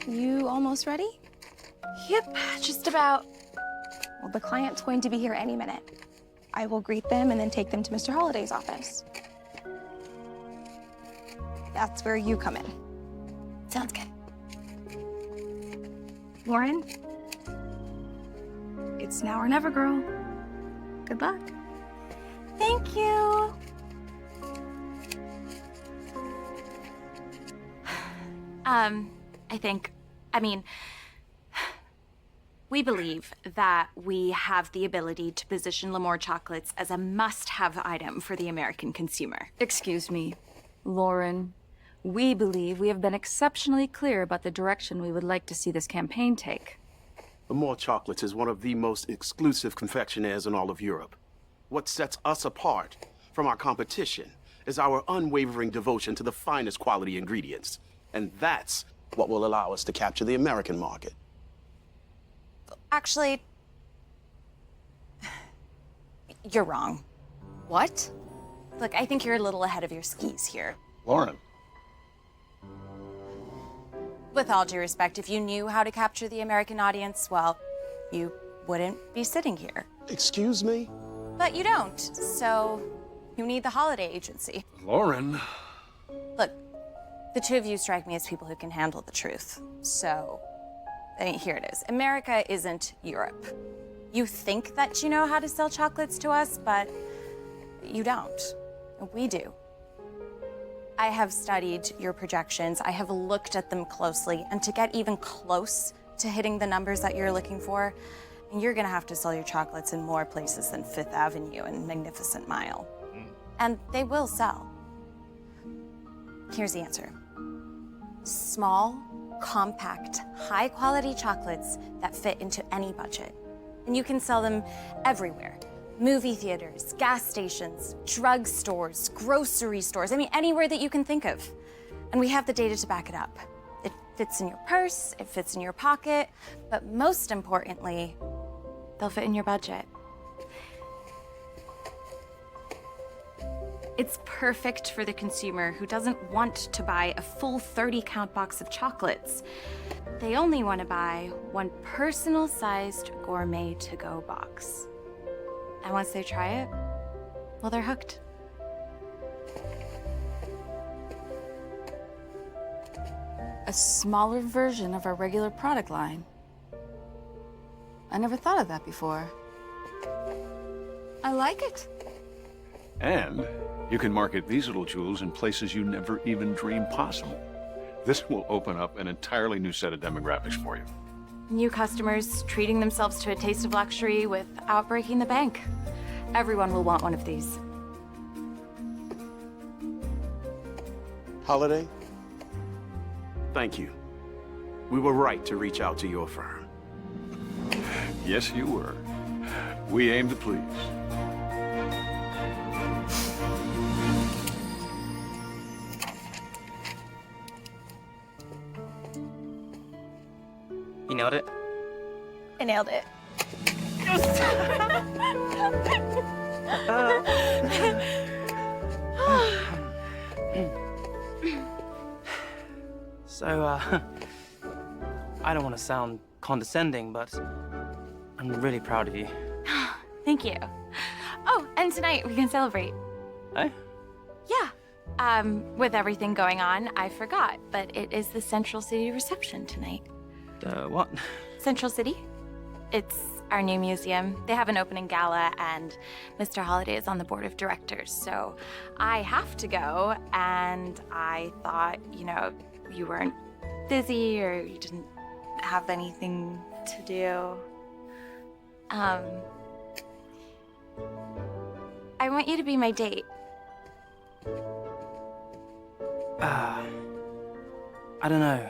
You almost ready? Yep, just about. Well, the client's going to be here any minute. I will greet them and then take them to Mr. Holliday's office. That's where you come in. Sounds good. Lauren, it's now or never, girl. Good luck. Thank you. We believe that we have the ability to position L'Amour chocolates as a must-have item for the American consumer. Excuse me, Lauren. We believe we have been exceptionally clear about the direction we would like to see this campaign take. L'Amour Chocolates is one of the most exclusive confectionaires in all of Europe. What sets us apart from our competition is our unwavering devotion to the finest quality ingredients. And that's what will allow us to capture the American market. Actually, you're wrong. What? Look, I think you're a little ahead of your skis here. Lauren. With all due respect, if you knew how to capture the American audience, well, you wouldn't be sitting here. Excuse me? But you don't, so you need the holiday agency. Lauren. Look, the two of you strike me as people who can handle the truth. So, here it is. America isn't Europe. You think that you know how to sell chocolates to us, but you don't. We do. I have studied your projections. I have looked at them closely, and to get even close to hitting the numbers that you're looking for, you're gonna have to sell your chocolates in more places than Fifth Avenue and Magnificent Mile. And they will sell. Here's the answer. Small, compact, high-quality chocolates that fit into any budget. And you can sell them everywhere. Movie theaters, gas stations, drug stores, grocery stores, anywhere that you can think of. And we have the data to back it up. It fits in your purse, it fits in your pocket, but most importantly, they'll fit in your budget. It's perfect for the consumer who doesn't want to buy a full 30-count box of chocolates. They only want to buy one personal-sized gourmet to-go box. And once they try it, well, they're hooked. A smaller version of our regular product line. I never thought of that before. I like it. And you can market these little jewels in places you never even dreamed possible. This will open up an entirely new set of demographics for you. New customers treating themselves to a taste of luxury without breaking the bank. Everyone will want one of these. Holiday, thank you. We were right to reach out to your firm. Yes, you were. We aim to please. You nailed it? I nailed it. So, I don't want to sound condescending, but I'm really proud of you. Thank you. Oh, and tonight we can celebrate. Eh? Yeah. With everything going on, I forgot, but it is the Central City reception tonight. What? Central City? It's our new museum. They have an opening gala, and Mr. Holliday is on the board of directors, so I have to go, and I thought, you know, you weren't busy or you didn't have anything to do. I want you to be my date. I don't know.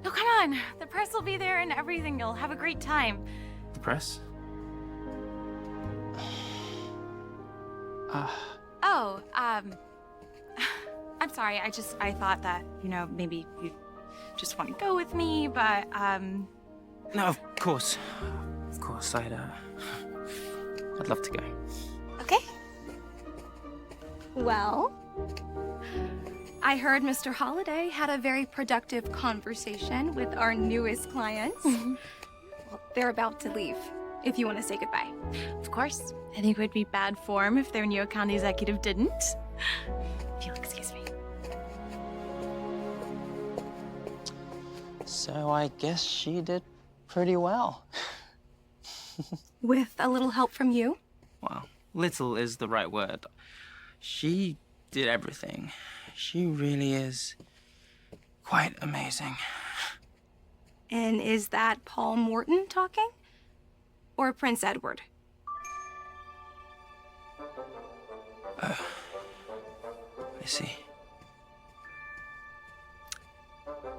Oh, come on. The press will be there and everything. You'll have a great time. The press? Oh, I'm sorry. I thought that, you know, maybe you just want to go with me, but, No, of course. Of course, I'd love to go. Okay. Well, I heard Mr. Holliday had a very productive conversation with our newest clients. Well, they're about to leave, if you want to say goodbye. of course, I think it would be bad form if their new account executive didn't. If you'll excuse me. So I guess she did pretty well. With a little help from you? Well, little is the right word. She did everything. She really is quite amazing. And is that Paul Morton talking? Or Prince Edward? I see.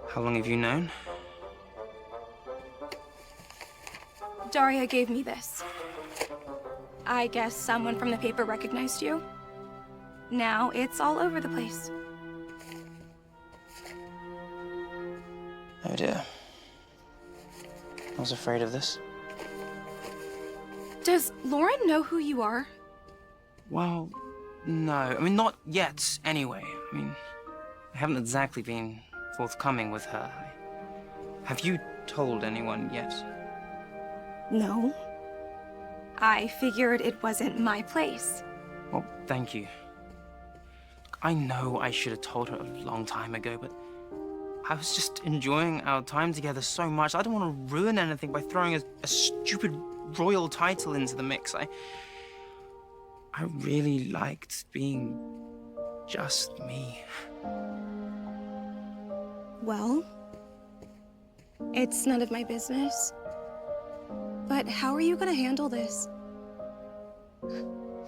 How long have you known? Daria gave me this. I guess someone from the paper recognized you. Now it's all over the place. Oh dear. I was afraid of this. Does Lauren know who you are? Well, no. I mean, not yet, anyway. I mean, I haven't exactly been forthcoming with her. Have you told anyone yet? No. I figured it wasn't my place. Well, thank you. I know I should have told her a long time ago, but I was just enjoying our time together so much. I don't want to ruin anything by throwing a stupid royal title into the mix. I really liked being just me. Well, it's none of my business. But how are you gonna handle this?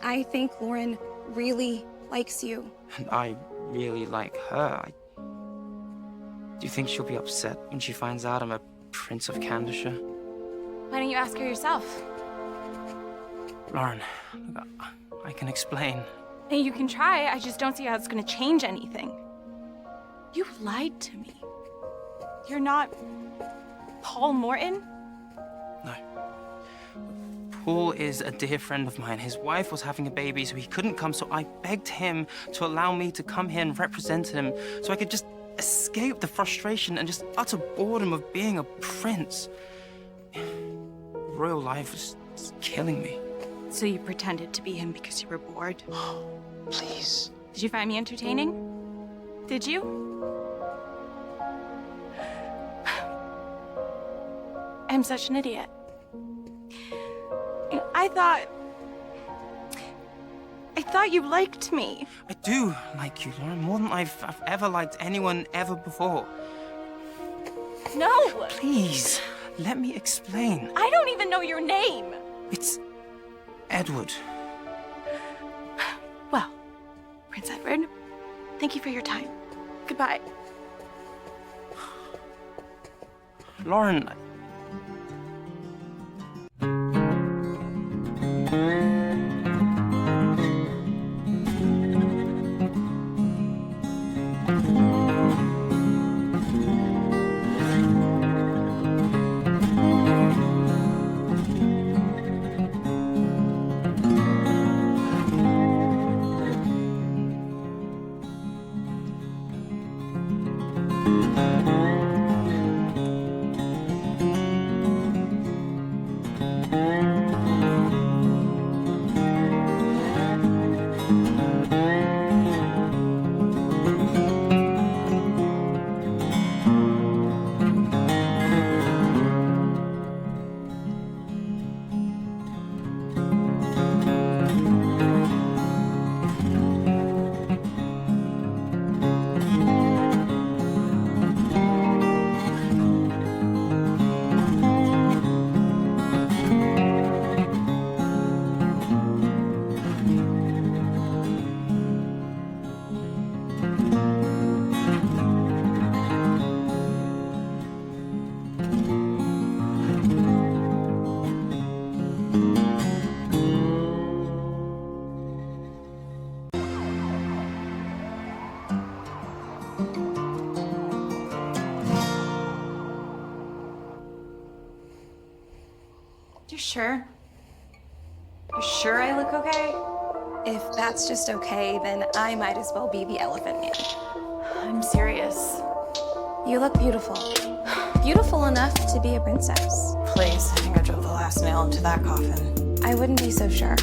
I think Lauren really likes you. And I really like her. Do you think she'll be upset when she finds out I'm a Prince of Candorshire? Why don't you ask her yourself? Lauren, I can explain. And you can try, I just don't see how it's gonna change anything. You lied to me. You're not Paul Morton? No. Paul is a dear friend of mine. His wife was having a baby, so he couldn't come, so I begged him to allow me to come here and represent him so I could just escape the frustration and just utter boredom of being a prince. Royal life was just killing me. So you pretended to be him because you were bored? Please. Did you find me entertaining? Did you? I'm such an idiot. I thought you liked me. I do like you, Lauren, more than I've ever liked anyone ever before. No! Please, let me explain. I don't even know your name. It's Edward. Well, Prince Edward, thank you for your time. Goodbye. Lauren, You sure? You sure I look okay? If that's just okay, then I might as well be the elephant man. I'm serious. You look beautiful. Beautiful enough to be a princess. Please, I think I drove the last nail into that coffin. I wouldn't be so sure.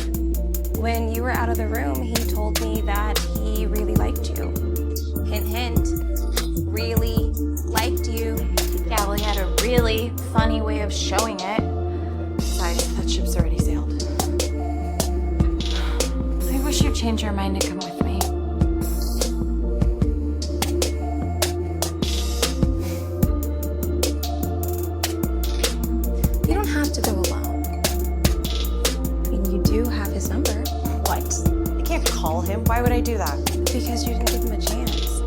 When you were out of the room, he told me that he really liked you. Hint, hint. Really liked you. Yeah, well, he had a really funny way of showing it. Besides, that ship's already sailed. I wish you'd change your mind to come with me. You don't have to go alone. I mean, you do have his number. What? I can't call him. Why would I do that? Because you didn't give him a chance.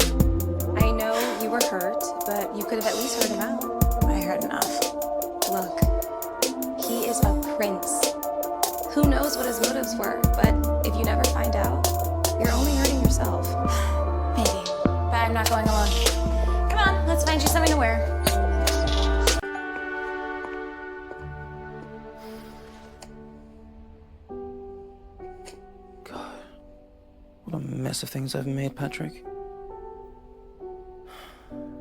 I know you were hurt, but you could have at least heard him out. I heard enough. Look, he is a prince. Who knows what his motives were, but if you never find out, you're only hurting yourself. Maybe, but I'm not going alone. Come on, let's find you something to wear. God, what a mess of things I've made, Patrick.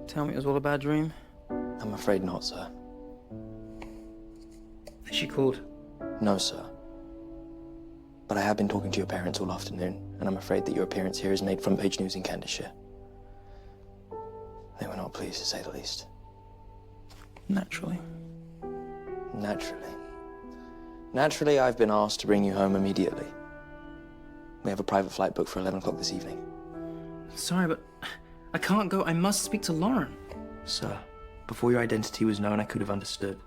Tell me it was all a bad dream? I'm afraid not, sir. Is she called? No, sir. But I have been talking to your parents all afternoon, and I'm afraid that your appearance here has made front-page news in Candishire. They were not pleased, to say the least. Naturally. Naturally. Naturally, I've been asked to bring you home immediately. We have a private flight booked for 11 o'clock this evening. Sorry, but I can't go. I must speak to Lauren. Sir, before your identity was known, I could have understood.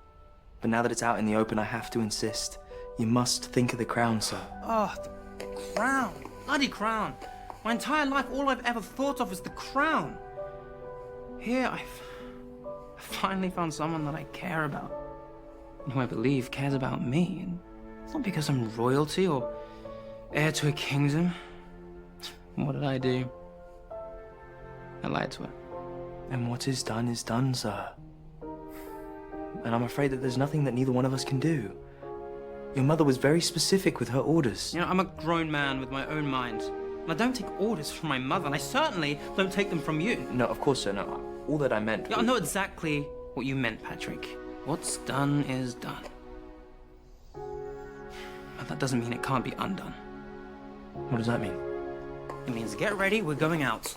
But now that it's out in the open, I have to insist. You must think of the crown, sir. Oh, the crown. Bloody crown. My entire life, all I've ever thought of is the crown. Here, I finally found someone that I care about. And who I believe cares about me. And it's not because I'm royalty or heir to a kingdom. What did I do? I lied to her. And what is done, sir. And I'm afraid that there's nothing that neither one of us can do. Your mother was very specific with her orders. You know, I'm a grown man with my own mind. And I don't take orders from my mother, and I certainly don't take them from you. No, of course, sir, no. All that I meant... Yeah, I know exactly what you meant, Patrick. What's done is done. But that doesn't mean it can't be undone. What does that mean? It means get ready, we're going out.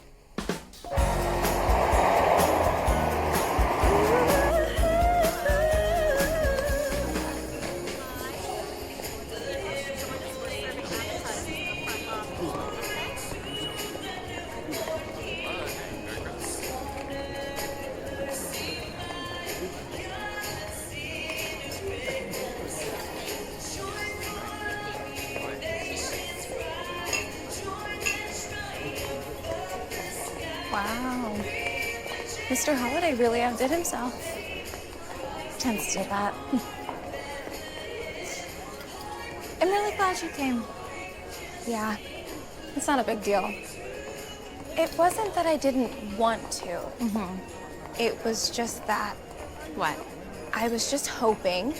Wow. Mr. Holiday really outdid himself. Tends to do that. I'm really glad you came. Yeah, it's not a big deal. It wasn't that I didn't want to. It was just that. What? I was just hoping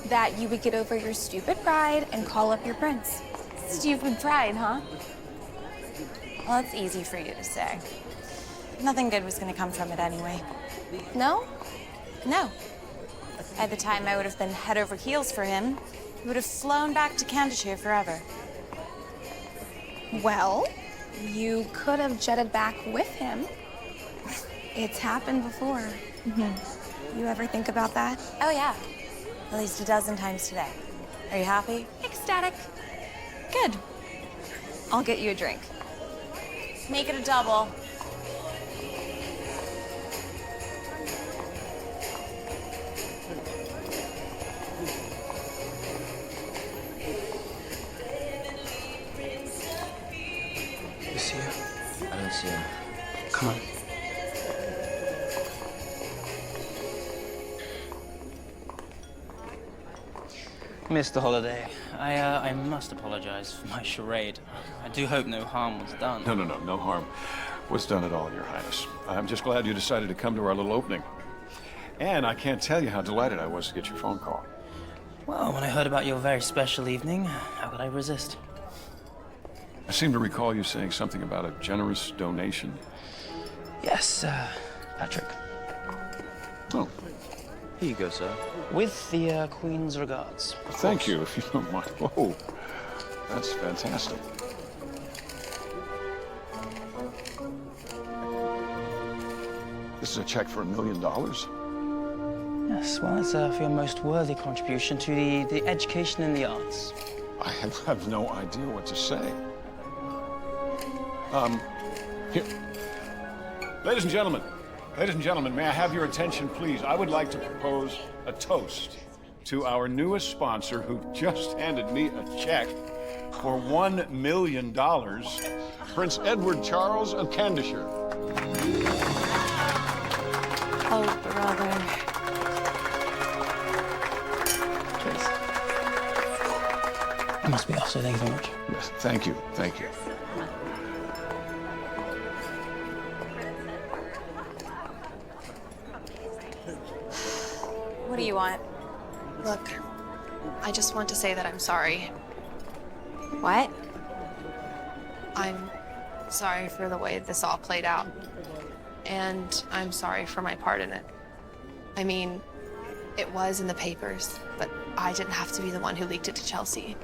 that you would get over your stupid pride and call up your prince. Stupid pride, huh? Well, it's easy for you to say. Nothing good was gonna come from it anyway. No? No. By the time I would have been head over heels for him, he would have flown back to Candishire forever. Well, you could have jetted back with him. It's happened before. You ever think about that? Oh, yeah. At least a dozen times today. Are you happy? Ecstatic. Good. I'll get you a drink. Make it a double. You see her? I don't see him. Come on. Mr. Holiday, I must apologize for my charade. I do hope no harm was done. No harm was done at all, Your Highness. I'm just glad you decided to come to our little opening. And I can't tell you how delighted I was to get your phone call. Well, when I heard about your very special evening, how could I resist? I seem to recall you saying something about a generous donation. Yes, Patrick. Oh. Here you go, sir. With the Queen's regards. Thank you, if you don't mind. Whoa, that's fantastic. This is a check for $1 million? Yes, well, it's for your most worthy contribution to the education and the arts. I have no idea what to say. Here. Ladies and gentlemen, may I have your attention, please? I would like to propose a toast to our newest sponsor who just handed me a check for $1 million, Prince Edward Charles of Candishire. Oh, brother. I must be off, so thank you very much. Yes, thank you, thank you. What do you want? Look, I just want to say that I'm sorry. What? I'm sorry for the way this all played out. And I'm sorry for my part in it. I mean, it was in the papers, but I didn't have to be the one who leaked it to Chelsea.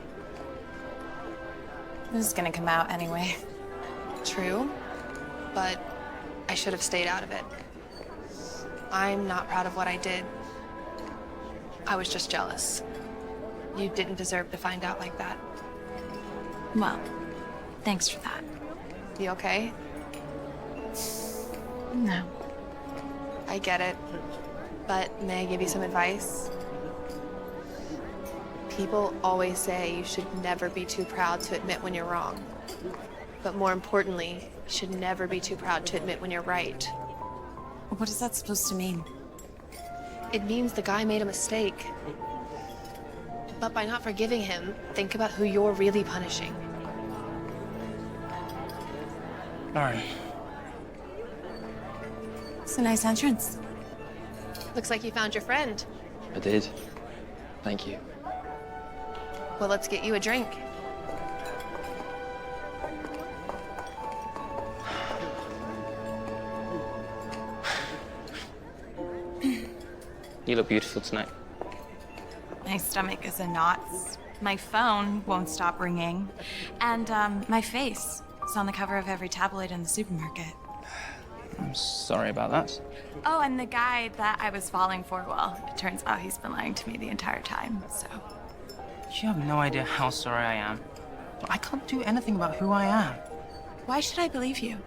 This is gonna come out anyway. True, but I should have stayed out of it. I'm not proud of what I did. I was just jealous. You didn't deserve to find out like that. Well, thanks for that. You okay? No. I get it. But may I give you some advice? People always say you should never be too proud to admit when you're wrong. But more importantly, you should never be too proud to admit when you're right. What is that supposed to mean? It means the guy made a mistake. But by not forgiving him, think about who you're really punishing. Lauren. It's a nice entrance. Looks like you found your friend. I did. Thank you. Well, let's get you a drink. You look beautiful tonight. My stomach is in knots. My phone won't stop ringing. And my face is on the cover of every tabloid in the supermarket. I'm sorry about that. Oh, and the guy that I was falling for, well, it turns out he's been lying to me the entire time, so. You have no idea how sorry I am. I can't do anything about who I am. Why should I believe you?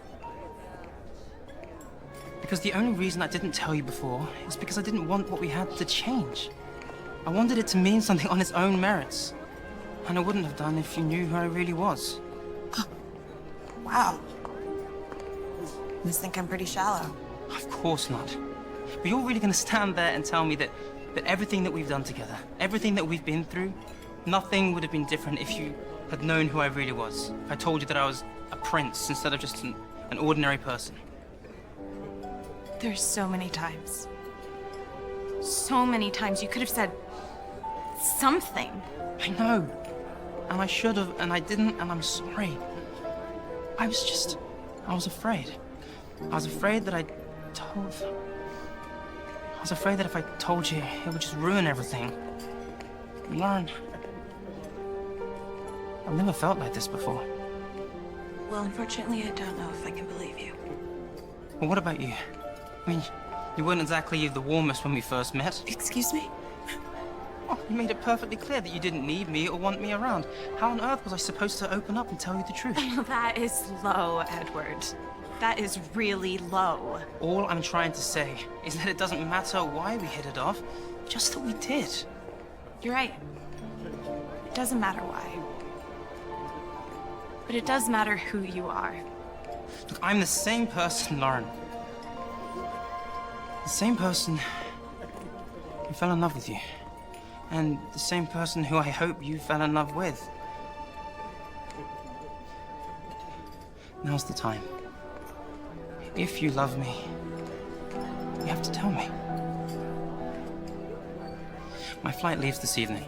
Because the only reason I didn't tell you before is because I didn't want what we had to change. I wanted it to mean something on its own merits. And I wouldn't have done if you knew who I really was. Wow. You must think I'm pretty shallow. Of course not. But you're really gonna stand there and tell me that everything that we've done together, everything that we've been through, nothing would have been different if you had known who I really was. If I told you that I was a prince instead of just an ordinary person. There's so many times. So many times you could have said something. I know. And I should have, and I didn't, and I'm sorry. I was afraid. I was afraid that I was afraid that if I told you, it would just ruin everything. Lauren, I've never felt like this before. Well, unfortunately, I don't know if I can believe you. Well, what about you? I mean, you weren't exactly the warmest when we first met. Excuse me? Oh, you made it perfectly clear that you didn't need me or want me around. How on earth was I supposed to open up and tell you the truth? That is low, Edward. That is really low. All I'm trying to say is that it doesn't matter why we hit it off, just that we did. You're right. It doesn't matter why. But it does matter who you are. Look, I'm the same person, Lauren. The same person who fell in love with you. And the same person who I hope you fell in love with. Now's the time. If you love me, you have to tell me. My flight leaves this evening.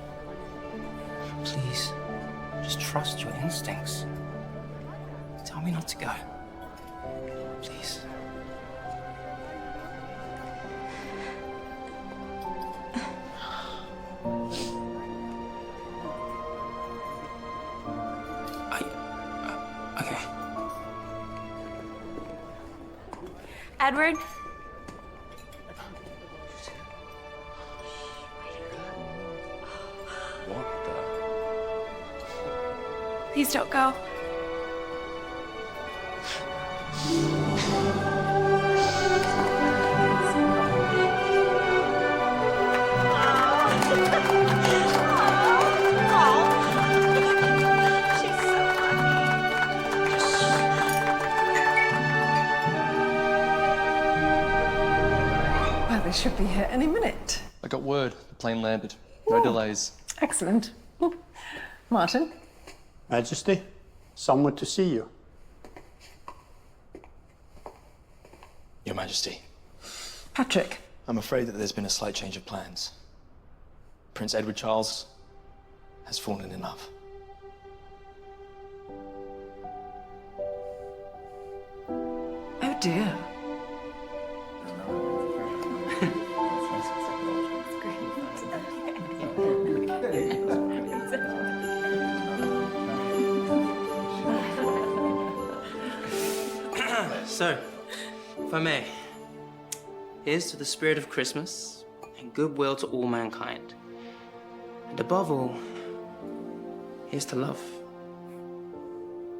Please, just trust your instincts. Tell me not to go. Please. Okay. Edward? What Please don't go. Well, they should be here any minute. I got word. The plane landed. No delays. Excellent. Martin? Majesty, someone to see you. Your Majesty, Patrick. I'm afraid that there's been a slight change of plans. Prince Edward Charles has fallen in love. Oh dear. So, if I may, here's to the spirit of Christmas and goodwill to all mankind. And above all, here's to love.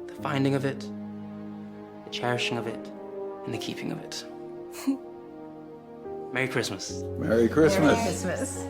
The finding of it, the cherishing of it, and the keeping of it. Merry Christmas. Merry Christmas. Merry Christmas.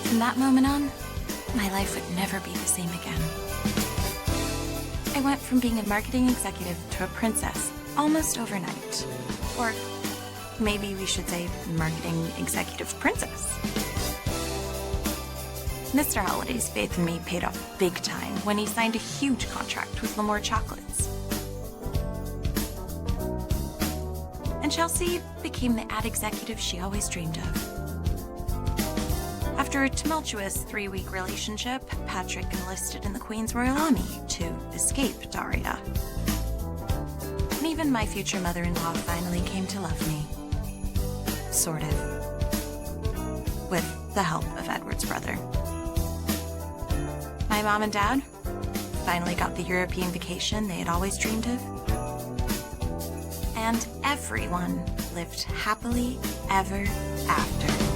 From that moment on, my life would never be the same again. I went from being a marketing executive to a princess almost overnight. Or maybe we should say marketing executive princess. Mr. Holliday's faith in me paid off big time when he signed a huge contract with L'Amour Chocolates. And Chelsea became the ad executive she always dreamed of. After a tumultuous 3-week relationship, Patrick enlisted in the Queen's Royal Army to escape Daria. And even my future mother-in-law finally came to love me. Sort of. With the help of Edward's brother. My mom and dad finally got the European vacation they had always dreamed of. And everyone lived happily ever after.